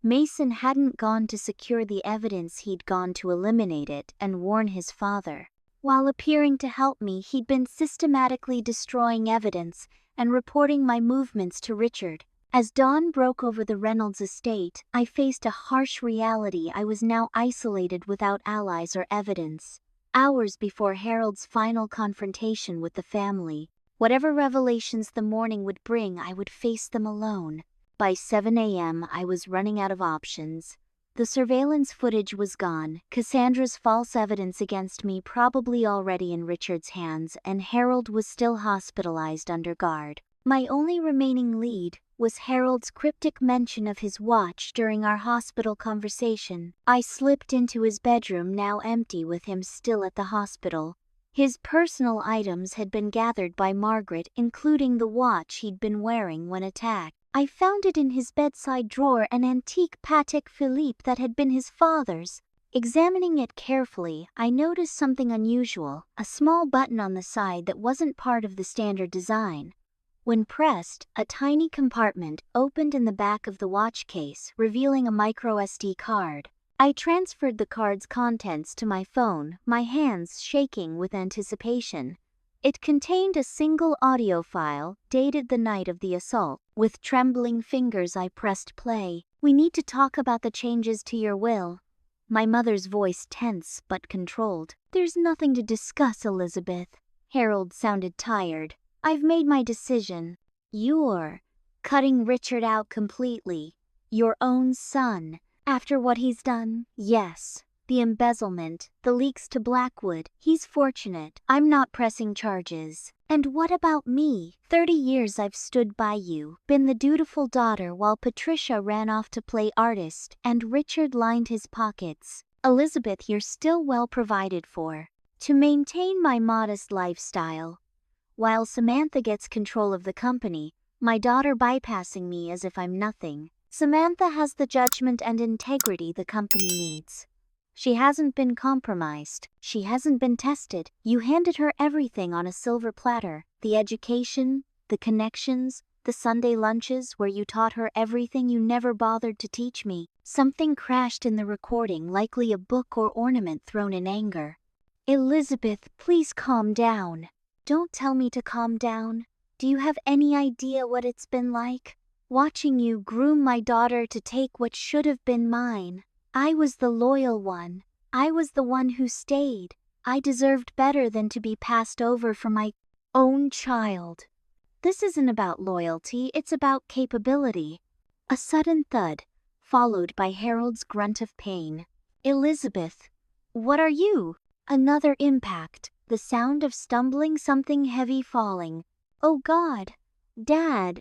Mason hadn't gone to secure the evidence, he'd gone to eliminate it and warn his father. While appearing to help me, he'd been systematically destroying evidence and reporting my movements to Richard. As dawn broke over the Reynolds estate, I faced a harsh reality. I was now isolated, without allies or evidence. Hours before Harold's final confrontation with the family, whatever revelations the morning would bring, I would face them alone. By 7 a.m., I was running out of options. The surveillance footage was gone, Cassandra's false evidence against me probably already in Richard's hands, and Harold was still hospitalized under guard. My only remaining lead was Harold's cryptic mention of his watch during our hospital conversation. I slipped into his bedroom, now empty, with him still at the hospital. His personal items had been gathered by Margaret, including the watch he'd been wearing when attacked. I found it in his bedside drawer, an antique Patek Philippe that had been his father's. Examining it carefully, I noticed something unusual, a small button on the side that wasn't part of the standard design. When pressed, a tiny compartment opened in the back of the watch case, revealing a microSD card. I transferred the card's contents to my phone, my hands shaking with anticipation. It contained a single audio file, dated the night of the assault. With trembling fingers, I pressed play. "We need to talk about the changes to your will." My mother's voice tense but controlled. "There's nothing to discuss, Elizabeth." Harold sounded tired. "I've made my decision. You're cutting Richard out completely. Your own son. After what he's done?" "Yes. The embezzlement, the leaks to Blackwood. He's fortunate. I'm not pressing charges." "And what about me? 30 years I've stood by you, been the dutiful daughter while Patricia ran off to play artist and Richard lined his pockets. Elizabeth, you're still well provided for." to maintain my modest lifestyle. While Samantha gets control of the company, my daughter bypassing me as if I'm nothing. Samantha has the judgment and integrity the company needs. She hasn't been compromised. She hasn't been tested. You handed her everything on a silver platter. The education, the connections, the Sunday lunches where you taught her everything you never bothered to teach me. Something crashed in the recording, likely a book or ornament thrown in anger. Elizabeth, please calm down. Don't tell me to calm down. Do you have any idea what it's been like? Watching you groom my daughter to take what should have been mine. I was the loyal one. I was the one who stayed. I deserved better than to be passed over for my own child. This isn't about loyalty, it's about capability. A sudden thud, followed by Harold's grunt of pain. Elizabeth, what are you? Another impact, the sound of stumbling, something heavy falling. Oh God! Dad,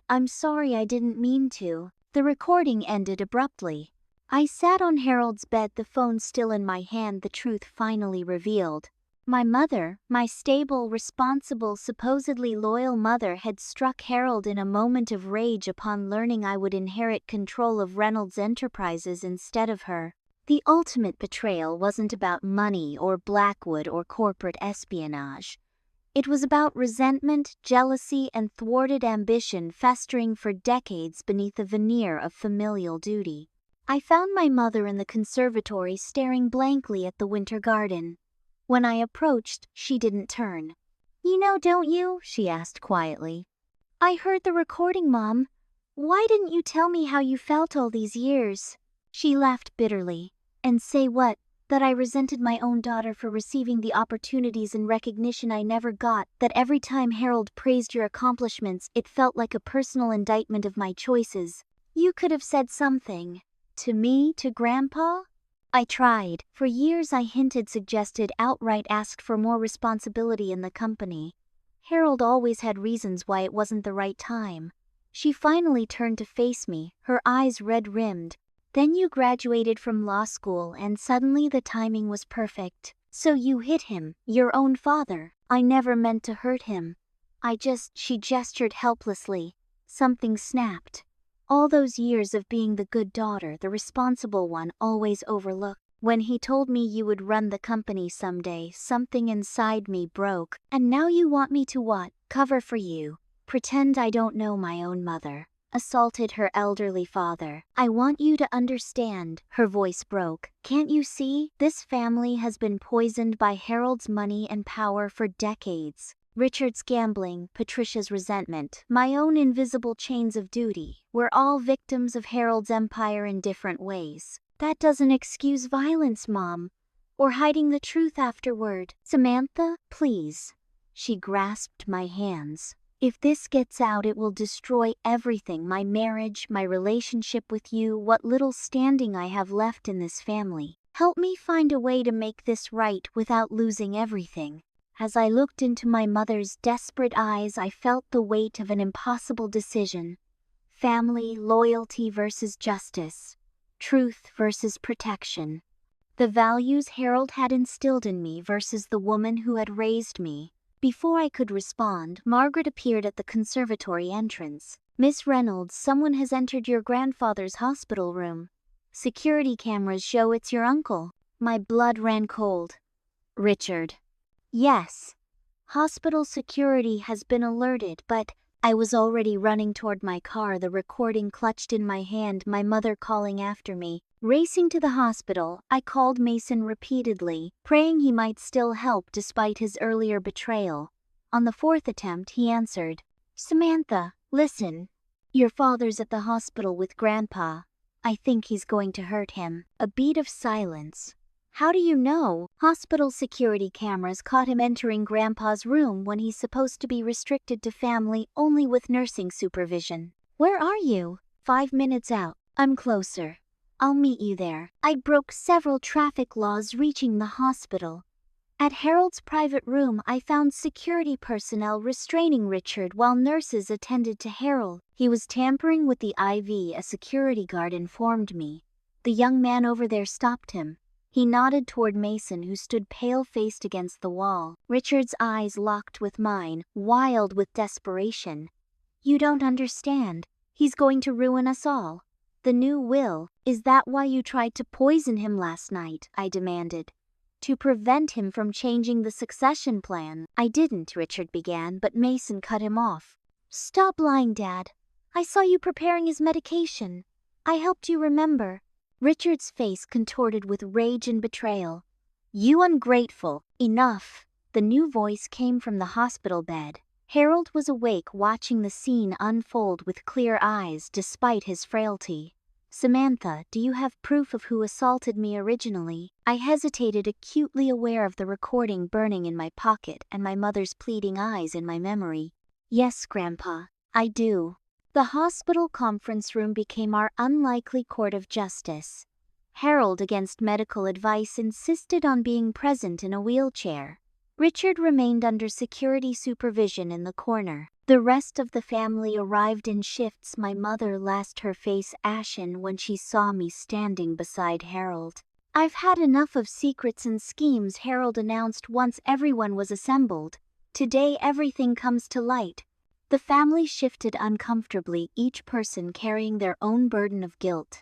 I'm sorry, I didn't mean to. The recording ended abruptly. I sat on Harold's bed, the phone still in my hand, the truth finally revealed. My mother, my stable, responsible, supposedly loyal mother, had struck Harold in a moment of rage upon learning I would inherit control of Reynolds Enterprises instead of her. The ultimate betrayal wasn't about money or Blackwood or corporate espionage. It was about resentment, jealousy, and thwarted ambition festering for decades beneath a veneer of familial duty. I found my mother in the conservatory staring blankly at the winter garden. When I approached, she didn't turn. "You know, don't you?" she asked quietly. "I heard the recording, Mom. Why didn't you tell me how you felt all these years?" She laughed bitterly. "And say what? That I resented my own daughter for receiving the opportunities and recognition I never got, that every time Harold praised your accomplishments it felt like a personal indictment of my choices. You could have said something. To me, to Grandpa?" I tried. For years I hinted, suggested, outright asked for more responsibility in the company. Harold always had reasons why it wasn't the right time. She finally turned to face me, her eyes red-rimmed. "Then you graduated from law school and suddenly the timing was perfect. So you hit him, your own father." "I never meant to hurt him. She gestured helplessly. Something snapped. All those years of being the good daughter, the responsible one, always overlooked. When he told me you would run the company someday, something inside me broke. And now you want me to what? Cover for you? Pretend I don't know my own mother assaulted her elderly father. I want you to understand." Her voice broke. "Can't you see? This family has been poisoned by Harold's money and power for decades. Richard's gambling, Patricia's resentment, my own invisible chains of duty. We're all victims of Harold's empire in different ways. That doesn't excuse violence, Mom, or hiding the truth afterward." "Samantha, please." She grasped my hands. "If this gets out, it will destroy everything, my marriage, my relationship with you, what little standing I have left in this family. Help me find a way to make this right without losing everything." As I looked into my mother's desperate eyes, I felt the weight of an impossible decision. Family, loyalty versus justice. Truth versus protection. The values Harold had instilled in me versus the woman who had raised me. Before I could respond, Margaret appeared at the conservatory entrance. "Miss Reynolds, someone has entered your grandfather's hospital room. Security cameras show it's your uncle." My blood ran cold. "Richard." "Yes. Hospital security has been alerted, but..." I was already running toward my car, the recording clutched in my hand, my mother calling after me. Racing to the hospital, I called Mason repeatedly, praying he might still help despite his earlier betrayal. On the fourth attempt, he answered. "Samantha, listen. Your father's at the hospital with Grandpa. I think he's going to hurt him." A beat of silence. "How do you know?" "Hospital security cameras caught him entering Grandpa's room when he's supposed to be restricted to family only with nursing supervision." "Where are you?" 5 minutes out. "I'm closer. I'll meet you there." I broke several traffic laws reaching the hospital. At Harold's private room, I found security personnel restraining Richard while nurses attended to Harold. He was tampering with the IV, a security guard informed me. The young man over there stopped him. He nodded toward Mason, who stood pale-faced against the wall. Richard's eyes locked with mine, wild with desperation. "You don't understand. He's going to ruin us all." "The new will, is that why you tried to poison him last night?" I demanded. "To prevent him from changing the succession plan." "I didn't," Richard began, but Mason cut him off. "Stop lying, Dad. I saw you preparing his medication. I helped you remember." Richard's face contorted with rage and betrayal. "You ungrateful." "Enough." The new voice came from the hospital bed. Harold was awake, watching the scene unfold with clear eyes despite his frailty. "Samantha, do you have proof of who assaulted me originally?" I hesitated, acutely aware of the recording burning in my pocket and my mother's pleading eyes in my memory. "Yes, Grandpa, I do." The hospital conference room became our unlikely court of justice. Harold, against medical advice, insisted on being present in a wheelchair. Richard remained under security supervision in the corner. The rest of the family arrived in shifts. My mother lost her face ashen when she saw me standing beside Harold. "I've had enough of secrets and schemes," Harold announced once everyone was assembled. "Today everything comes to light." The family shifted uncomfortably, each person carrying their own burden of guilt.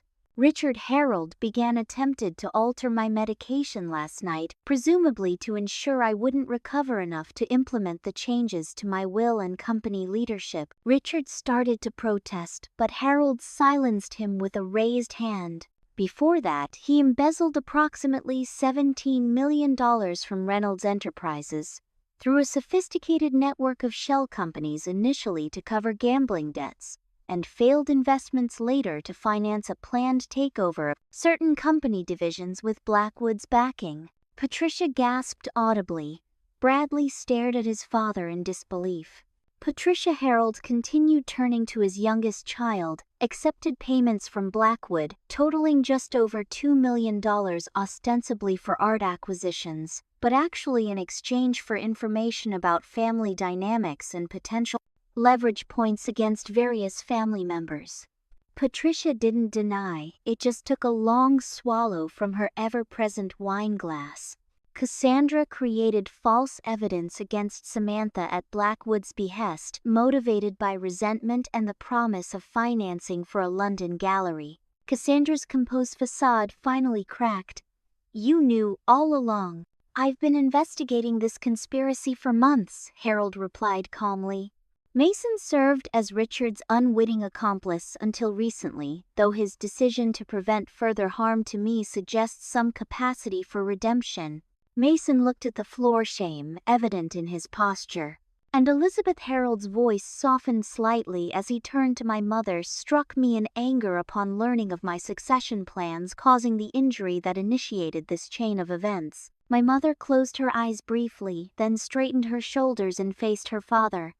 Harold attempted to alter my medication last night, presumably to ensure I wouldn't recover enough to implement the changes to my will and company leadership. Richard started to protest, but Harold silenced him with a raised hand. Before that, he embezzled approximately $17 million from Reynolds Enterprises through a sophisticated network of shell companies, initially to cover gambling debts, and failed investments later to finance a planned takeover of certain company divisions with Blackwood's backing. Patricia gasped audibly. Bradley stared at his father in disbelief. Harold continued, turning to his youngest child, accepted payments from Blackwood, totaling just over $2 million, ostensibly for art acquisitions, but actually in exchange for information about family dynamics and potential leverage points against various family members. Patricia didn't deny, it just took a long swallow from her ever-present wine glass. Cassandra created false evidence against Samantha at Blackwood's behest, motivated by resentment and the promise of financing for a London gallery. Cassandra's composed facade finally cracked. "You knew all along." "I've been investigating this conspiracy for months," Harold replied calmly. Mason served as Richard's unwitting accomplice until recently, though his decision to prevent further harm to me suggests some capacity for redemption. Mason looked at the floor, shame evident in his posture. And Elizabeth Harold's voice softened slightly as he turned to my mother, struck me in anger upon learning of my succession plans causing the injury that initiated this chain of events. My mother closed her eyes briefly, then straightened her shoulders and faced her father.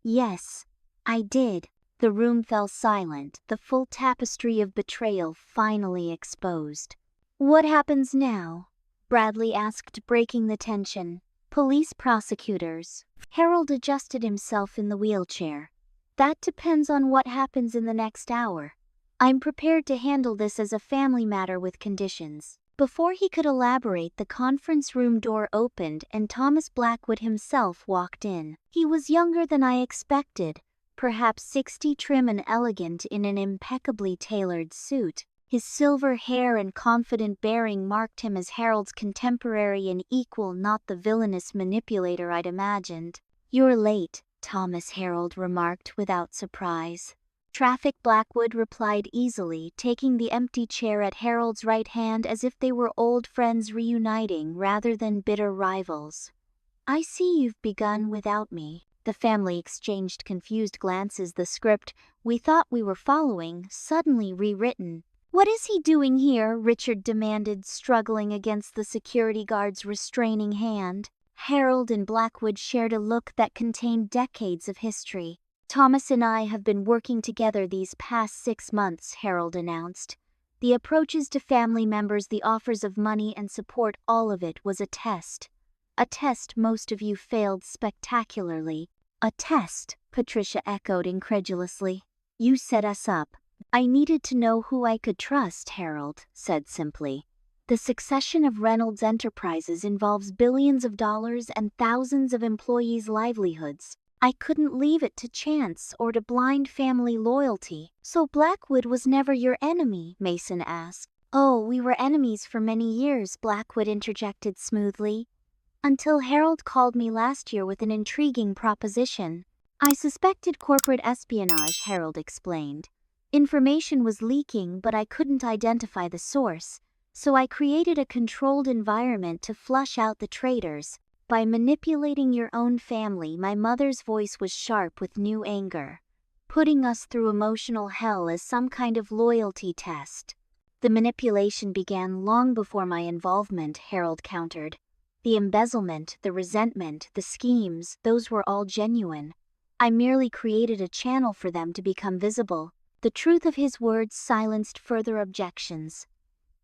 "Yes, I did." The room fell silent, the full tapestry of betrayal finally exposed. "What happens now?" Bradley asked, breaking the tension. "Police, prosecutors." Harold adjusted himself in the wheelchair. "That depends on what happens in the next hour. I'm prepared to handle this as a family matter with conditions." Before he could elaborate, the conference room door opened and Thomas Blackwood himself walked in. He was younger than I expected, perhaps 60, trim and elegant in an impeccably tailored suit. His silver hair and confident bearing marked him as Harold's contemporary and equal, not the villainous manipulator I'd imagined. "You're late," Thomas, Harold remarked without surprise. "Traffic," Blackwood replied easily, taking the empty chair at Harold's right hand as if they were old friends reuniting rather than bitter rivals. "I see you've begun without me." The family exchanged confused glances, the script we thought we were following suddenly rewritten. "What is he doing here?" Richard demanded, struggling against the security guard's restraining hand. Harold and Blackwood shared a look that contained decades of history. "Thomas and I have been working together these past 6 months," Harold announced. "The approaches to family members, the offers of money and support, all of it was a test. A test most of you failed spectacularly." "A test?" Patricia echoed incredulously. "You set us up." "I needed to know who I could trust," Harold said simply. The succession of Reynolds Enterprises involves billions of dollars and thousands of employees' livelihoods. I couldn't leave it to chance or to blind family loyalty. So Blackwood was never your enemy? Mason asked. Oh, we were enemies for many years, Blackwood interjected smoothly. Until Harold called me last year with an intriguing proposition. I suspected corporate espionage, Harold explained. Information was leaking, but I couldn't identify the source, so I created a controlled environment to flush out the traitors. By manipulating your own family, my mother's voice was sharp with new anger. Putting us through emotional hell as some kind of loyalty test. The manipulation began long before my involvement, Harold countered. The embezzlement, the resentment, the schemes, those were all genuine. I merely created a channel for them to become visible. The truth of his words silenced further objections.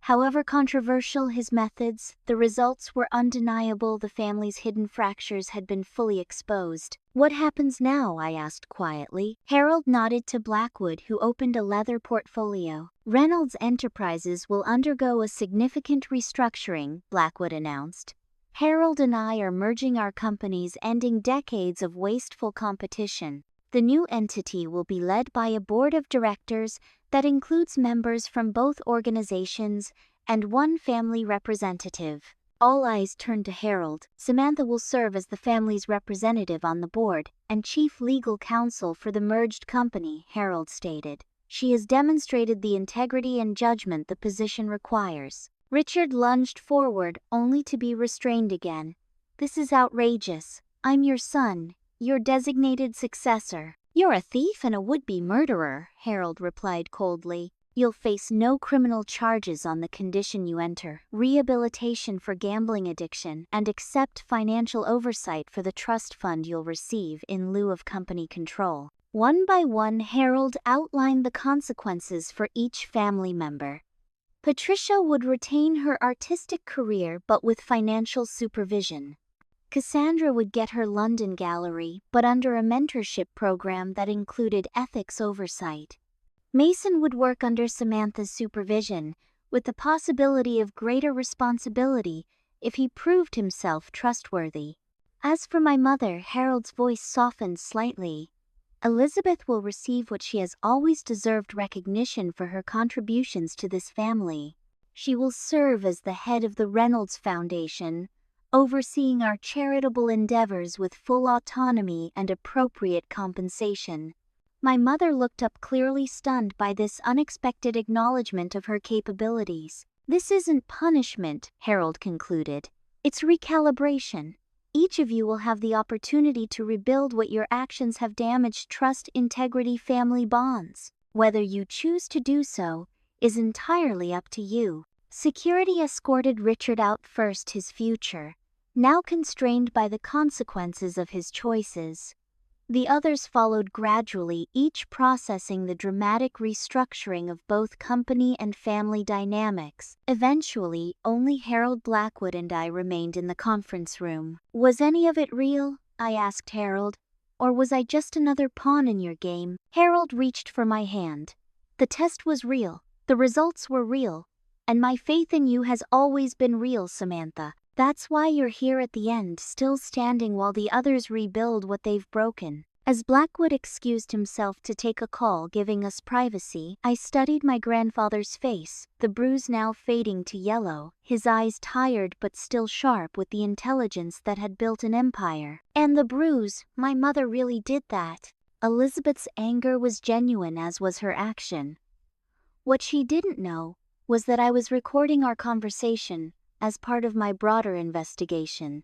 However controversial his methods, the results were undeniable. The family's hidden fractures had been fully exposed. What happens now? I asked quietly. Harold nodded to Blackwood, who opened a leather portfolio. Reynolds Enterprises will undergo a significant restructuring, Blackwood announced. Harold and I are merging our companies, ending decades of wasteful competition. The new entity will be led by a board of directors that includes members from both organizations and one family representative. All eyes turned to Harold. Samantha will serve as the family's representative on the board and chief legal counsel for the merged company, Harold stated. She has demonstrated the integrity and judgment the position requires. Richard lunged forward, only to be restrained again. This is outrageous. I'm your son, your designated successor. You're a thief and a would-be murderer, Harold replied coldly. You'll face no criminal charges on the condition you enter rehabilitation for gambling addiction and accept financial oversight for the trust fund you'll receive in lieu of company control. One by one, Harold outlined the consequences for each family member. Patricia would retain her artistic career but with financial supervision. Cassandra would get her London gallery, but under a mentorship program that included ethics oversight. Mason would work under Samantha's supervision, with the possibility of greater responsibility if he proved himself trustworthy. As for my mother, Harold's voice softened slightly. Elizabeth will receive what she has always deserved: recognition for her contributions to this family. She will serve as the head of the Reynolds Foundation, overseeing our charitable endeavors with full autonomy and appropriate compensation. My mother looked up, clearly stunned by this unexpected acknowledgement of her capabilities. This isn't punishment, Harold concluded. It's recalibration. Each of you will have the opportunity to rebuild what your actions have damaged: trust, integrity, family bonds. Whether you choose to do so is entirely up to you. Security escorted Richard out first, his future, now constrained by the consequences of his choices. The others followed gradually, each processing the dramatic restructuring of both company and family dynamics. Eventually, only Harold, Blackwood, and I remained in the conference room. Was any of it real? I asked Harold. Or was I just another pawn in your game? Harold reached for my hand. The test was real. The results were real. And my faith in you has always been real, Samantha. That's why you're here at the end, still standing while the others rebuild what they've broken. As Blackwood excused himself to take a call, giving us privacy, I studied my grandfather's face, the bruise now fading to yellow, his eyes tired but still sharp with the intelligence that had built an empire. And the bruise, my mother really did that. Elizabeth's anger was genuine, as was her action. What she didn't know was that I was recording our conversation as part of my broader investigation.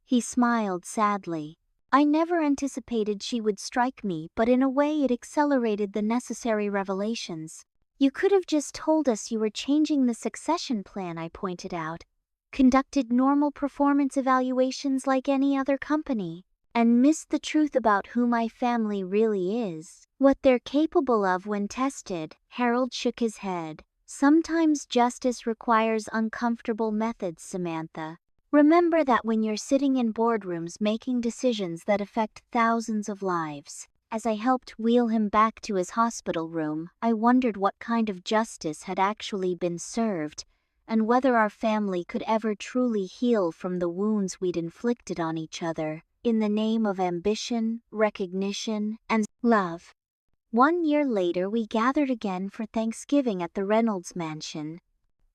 He smiled sadly. I never anticipated she would strike me, but in a way it accelerated the necessary revelations. You could have just told us you were changing the succession plan, I pointed out. Conducted normal performance evaluations like any other company, and missed the truth about who my family really is. What they're capable of when tested. Harold shook his head. Sometimes justice requires uncomfortable methods, Samantha. Remember that when you're sitting in boardrooms making decisions that affect thousands of lives. As I helped wheel him back to his hospital room, I wondered what kind of justice had actually been served. and whether our family could ever truly heal from the wounds we'd inflicted on each other in the name of ambition, recognition, and love. 1 year later, we gathered again for Thanksgiving at the Reynolds mansion.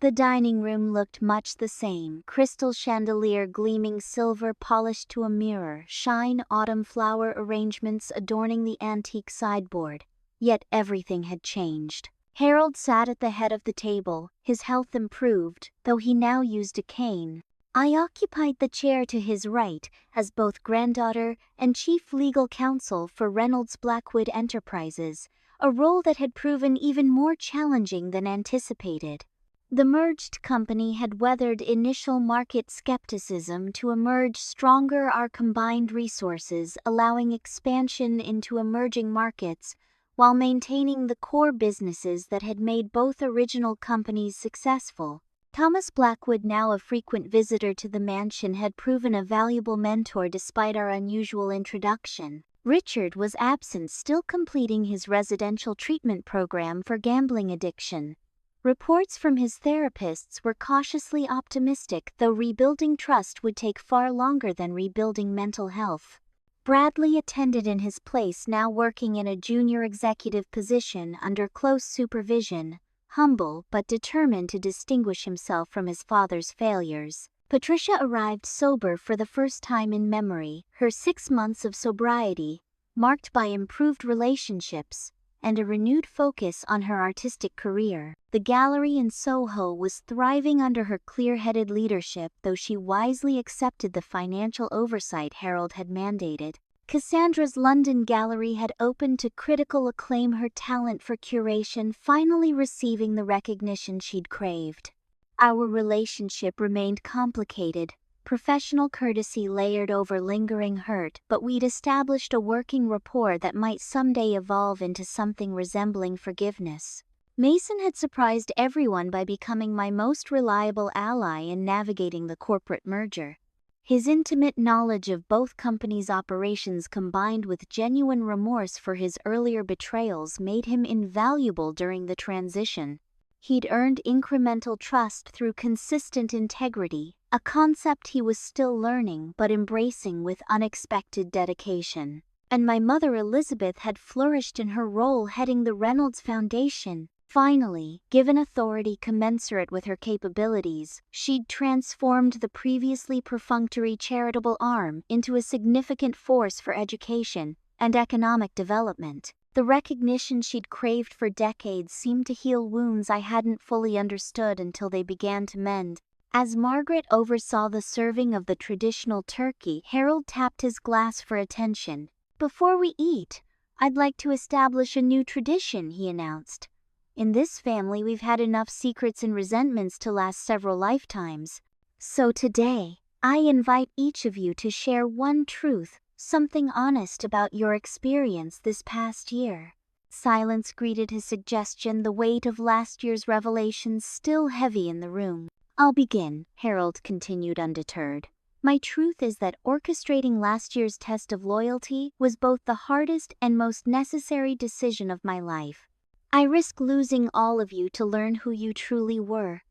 The dining room looked much the same, crystal chandelier gleaming silver polished to a mirror, shine autumn flower arrangements adorning the antique sideboard. Yet everything had changed. Harold sat at the head of the table, his health improved, though he now used a cane. I occupied the chair to his right as both granddaughter and chief legal counsel for Reynolds Blackwood Enterprises, a role that had proven even more challenging than anticipated. The merged company had weathered initial market skepticism to emerge stronger, our combined resources allowing expansion into emerging markets while maintaining the core businesses that had made both original companies successful. Thomas Blackwood, now a frequent visitor to the mansion, had proven a valuable mentor despite our unusual introduction. Richard was absent, still completing his residential treatment program for gambling addiction. Reports from his therapists were cautiously optimistic, though rebuilding trust would take far longer than rebuilding mental health. Bradley attended in his place, now working in a junior executive position under close supervision, humble but determined to distinguish himself from his father's failures. Patricia arrived sober for the first time in memory, her 6 months of sobriety, marked by improved relationships and a renewed focus on her artistic career. The gallery in Soho was thriving under her clear-headed leadership, though she wisely accepted the financial oversight Harold had mandated. Cassandra's London gallery had opened to critical acclaim, her talent for curation finally receiving the recognition she'd craved. Our relationship remained complicated, professional courtesy layered over lingering hurt, but we'd established a working rapport that might someday evolve into something resembling forgiveness. Mason had surprised everyone by becoming my most reliable ally in navigating the corporate merger. His intimate knowledge of both companies' operations combined with genuine remorse for his earlier betrayals made him invaluable during the transition. He'd earned incremental trust through consistent integrity, a concept he was still learning but embracing with unexpected dedication. And my mother Elizabeth had flourished in her role heading the Reynolds Foundation. Finally, given authority commensurate with her capabilities, she'd transformed the previously perfunctory charitable arm into a significant force for education and economic development. The recognition she'd craved for decades seemed to heal wounds I hadn't fully understood until they began to mend. As Margaret oversaw the serving of the traditional turkey, Harold tapped his glass for attention. "Before we eat, I'd like to establish a new tradition," he announced. "In this family, we've had enough secrets and resentments to last several lifetimes. So today, I invite each of you to share one truth, something honest about your experience this past year." Silence greeted his suggestion, the weight of last year's revelations still heavy in the room. "I'll begin," Harold continued undeterred. "My truth is that orchestrating last year's test of loyalty was both the hardest and most necessary decision of my life. I risked losing all of you to learn who you truly were.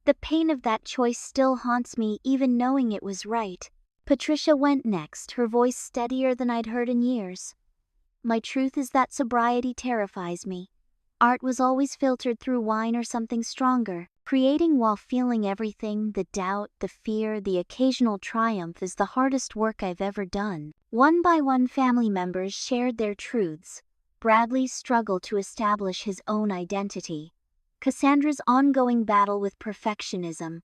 The pain of that choice still haunts me, even knowing it was right." Patricia went next, her voice steadier than I'd heard in years. "My truth is that sobriety terrifies me. Art was always filtered through wine or something stronger. Creating while feeling everything, the doubt, the fear, the occasional triumph, is the hardest work I've ever done." One by one, family members shared their truths. Bradley's struggle to establish his own identity, Cassandra's ongoing battle with perfectionism,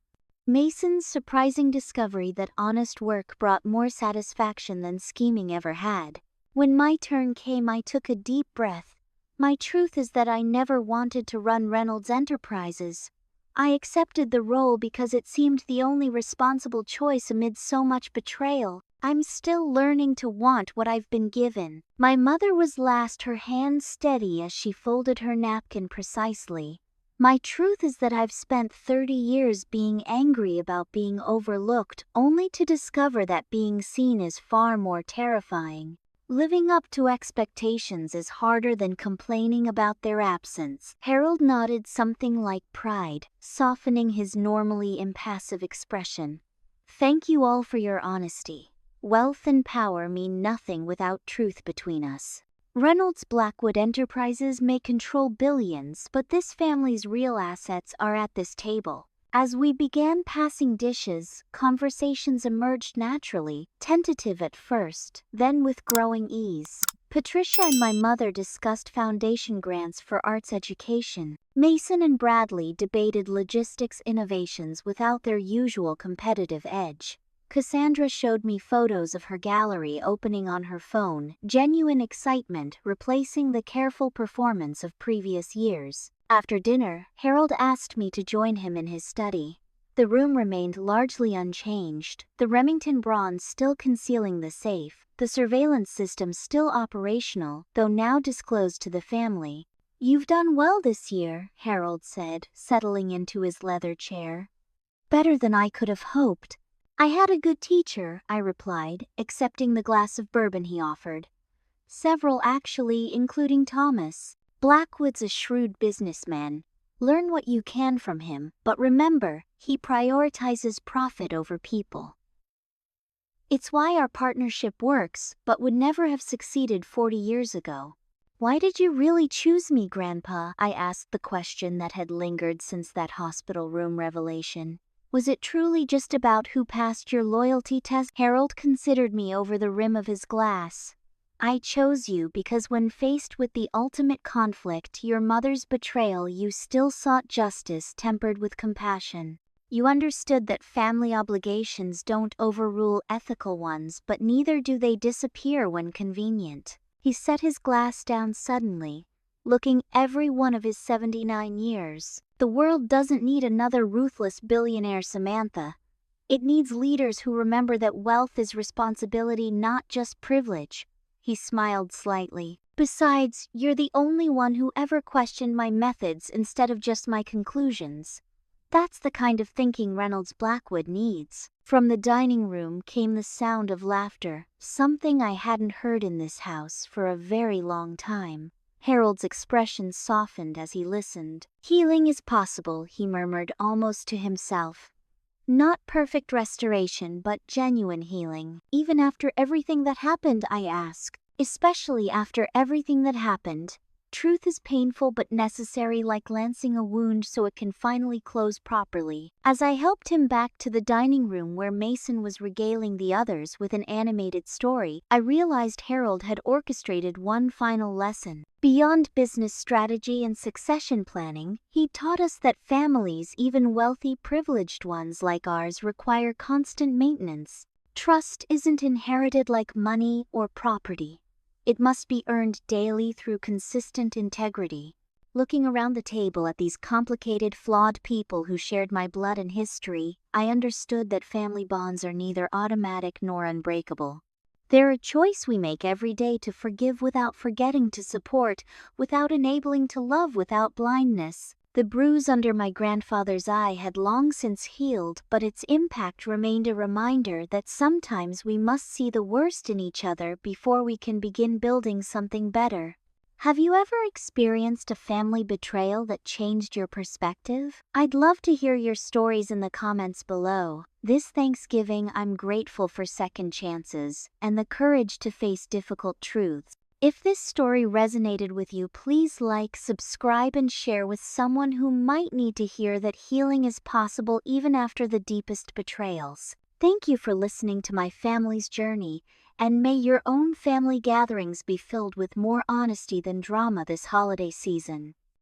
Mason's surprising discovery that honest work brought more satisfaction than scheming ever had. When my turn came, I took a deep breath. My truth is that I never wanted to run Reynolds Enterprises. I accepted the role because it seemed the only responsible choice amid so much betrayal. I'm still learning to want what I've been given. My mother was last, her hand steady as she folded her napkin precisely. My truth is that I've spent 30 years being angry about being overlooked, only to discover that being seen is far more terrifying. Living up to expectations is harder than complaining about their absence. Harold nodded something like pride, softening his normally impassive expression. Thank you all for your honesty. Wealth and power mean nothing without truth between us. Reynolds Blackwood Enterprises may control billions, but this family's real assets are at this table. As we began passing dishes, conversations emerged naturally, tentative at first, then with growing ease. Patricia and my mother discussed foundation grants for arts education. Mason and Bradley debated logistics innovations without their usual competitive edge. Cassandra showed me photos of her gallery opening on her phone, genuine excitement replacing the careful performance of previous years. After dinner, Harold asked me to join him in his study. The room remained largely unchanged, the Remington bronze still concealing the safe, the surveillance system still operational, though now disclosed to the family. "You've done well this year," Harold said, settling into his leather chair. "Better than I could have hoped." "I had a good teacher," I replied, accepting the glass of bourbon he offered. "Several actually, including Thomas. Blackwood's a shrewd businessman. Learn what you can from him, but remember, he prioritizes profit over people. It's why our partnership works, but would never have succeeded 40 years ago." "Why did you really choose me, Grandpa?" I asked the question that had lingered since that hospital room revelation. "Was it truly just about who passed your loyalty test?" Harold considered me over the rim of his glass. "I chose you because when faced with the ultimate conflict, your mother's betrayal, you still sought justice tempered with compassion. You understood that family obligations don't overrule ethical ones, but neither do they disappear when convenient." He set his glass down suddenly, looking every one of his 79 years. "The world doesn't need another ruthless billionaire Samantha. It needs leaders who remember that wealth is responsibility, not just privilege." He smiled slightly. "Besides, you're the only one who ever questioned my methods instead of just my conclusions. That's the kind of thinking Reynolds Blackwood needs." From the dining room came the sound of laughter, something I hadn't heard in this house for a very long time. Harold's expression softened as he listened. "Healing is possible," he murmured almost to himself. "Not perfect restoration, but genuine healing." "Even after everything that happened?" I asked. "Especially after everything that happened. Truth is painful but necessary, like lancing a wound so it can finally close properly." As I helped him back to the dining room where Mason was regaling the others with an animated story, I realized Harold had orchestrated one final lesson. Beyond business strategy and succession planning, he taught us that families, even wealthy, privileged ones like ours, require constant maintenance. Trust isn't inherited like money or property. It must be earned daily through consistent integrity. Looking around the table at these complicated, flawed people who shared my blood and history, I understood that family bonds are neither automatic nor unbreakable. They're a choice we make every day to forgive without forgetting, to support without enabling, to love without blindness. The bruise under my grandfather's eye had long since healed, but its impact remained a reminder that sometimes we must see the worst in each other before we can begin building something better. Have you ever experienced a family betrayal that changed your perspective? I'd love to hear your stories in the comments below. This Thanksgiving, I'm grateful for second chances and the courage to face difficult truths. If this story resonated with you, please like, subscribe, and share with someone who might need to hear that healing is possible even after the deepest betrayals. Thank you for listening to my family's journey, and may your own family gatherings be filled with more honesty than drama this holiday season.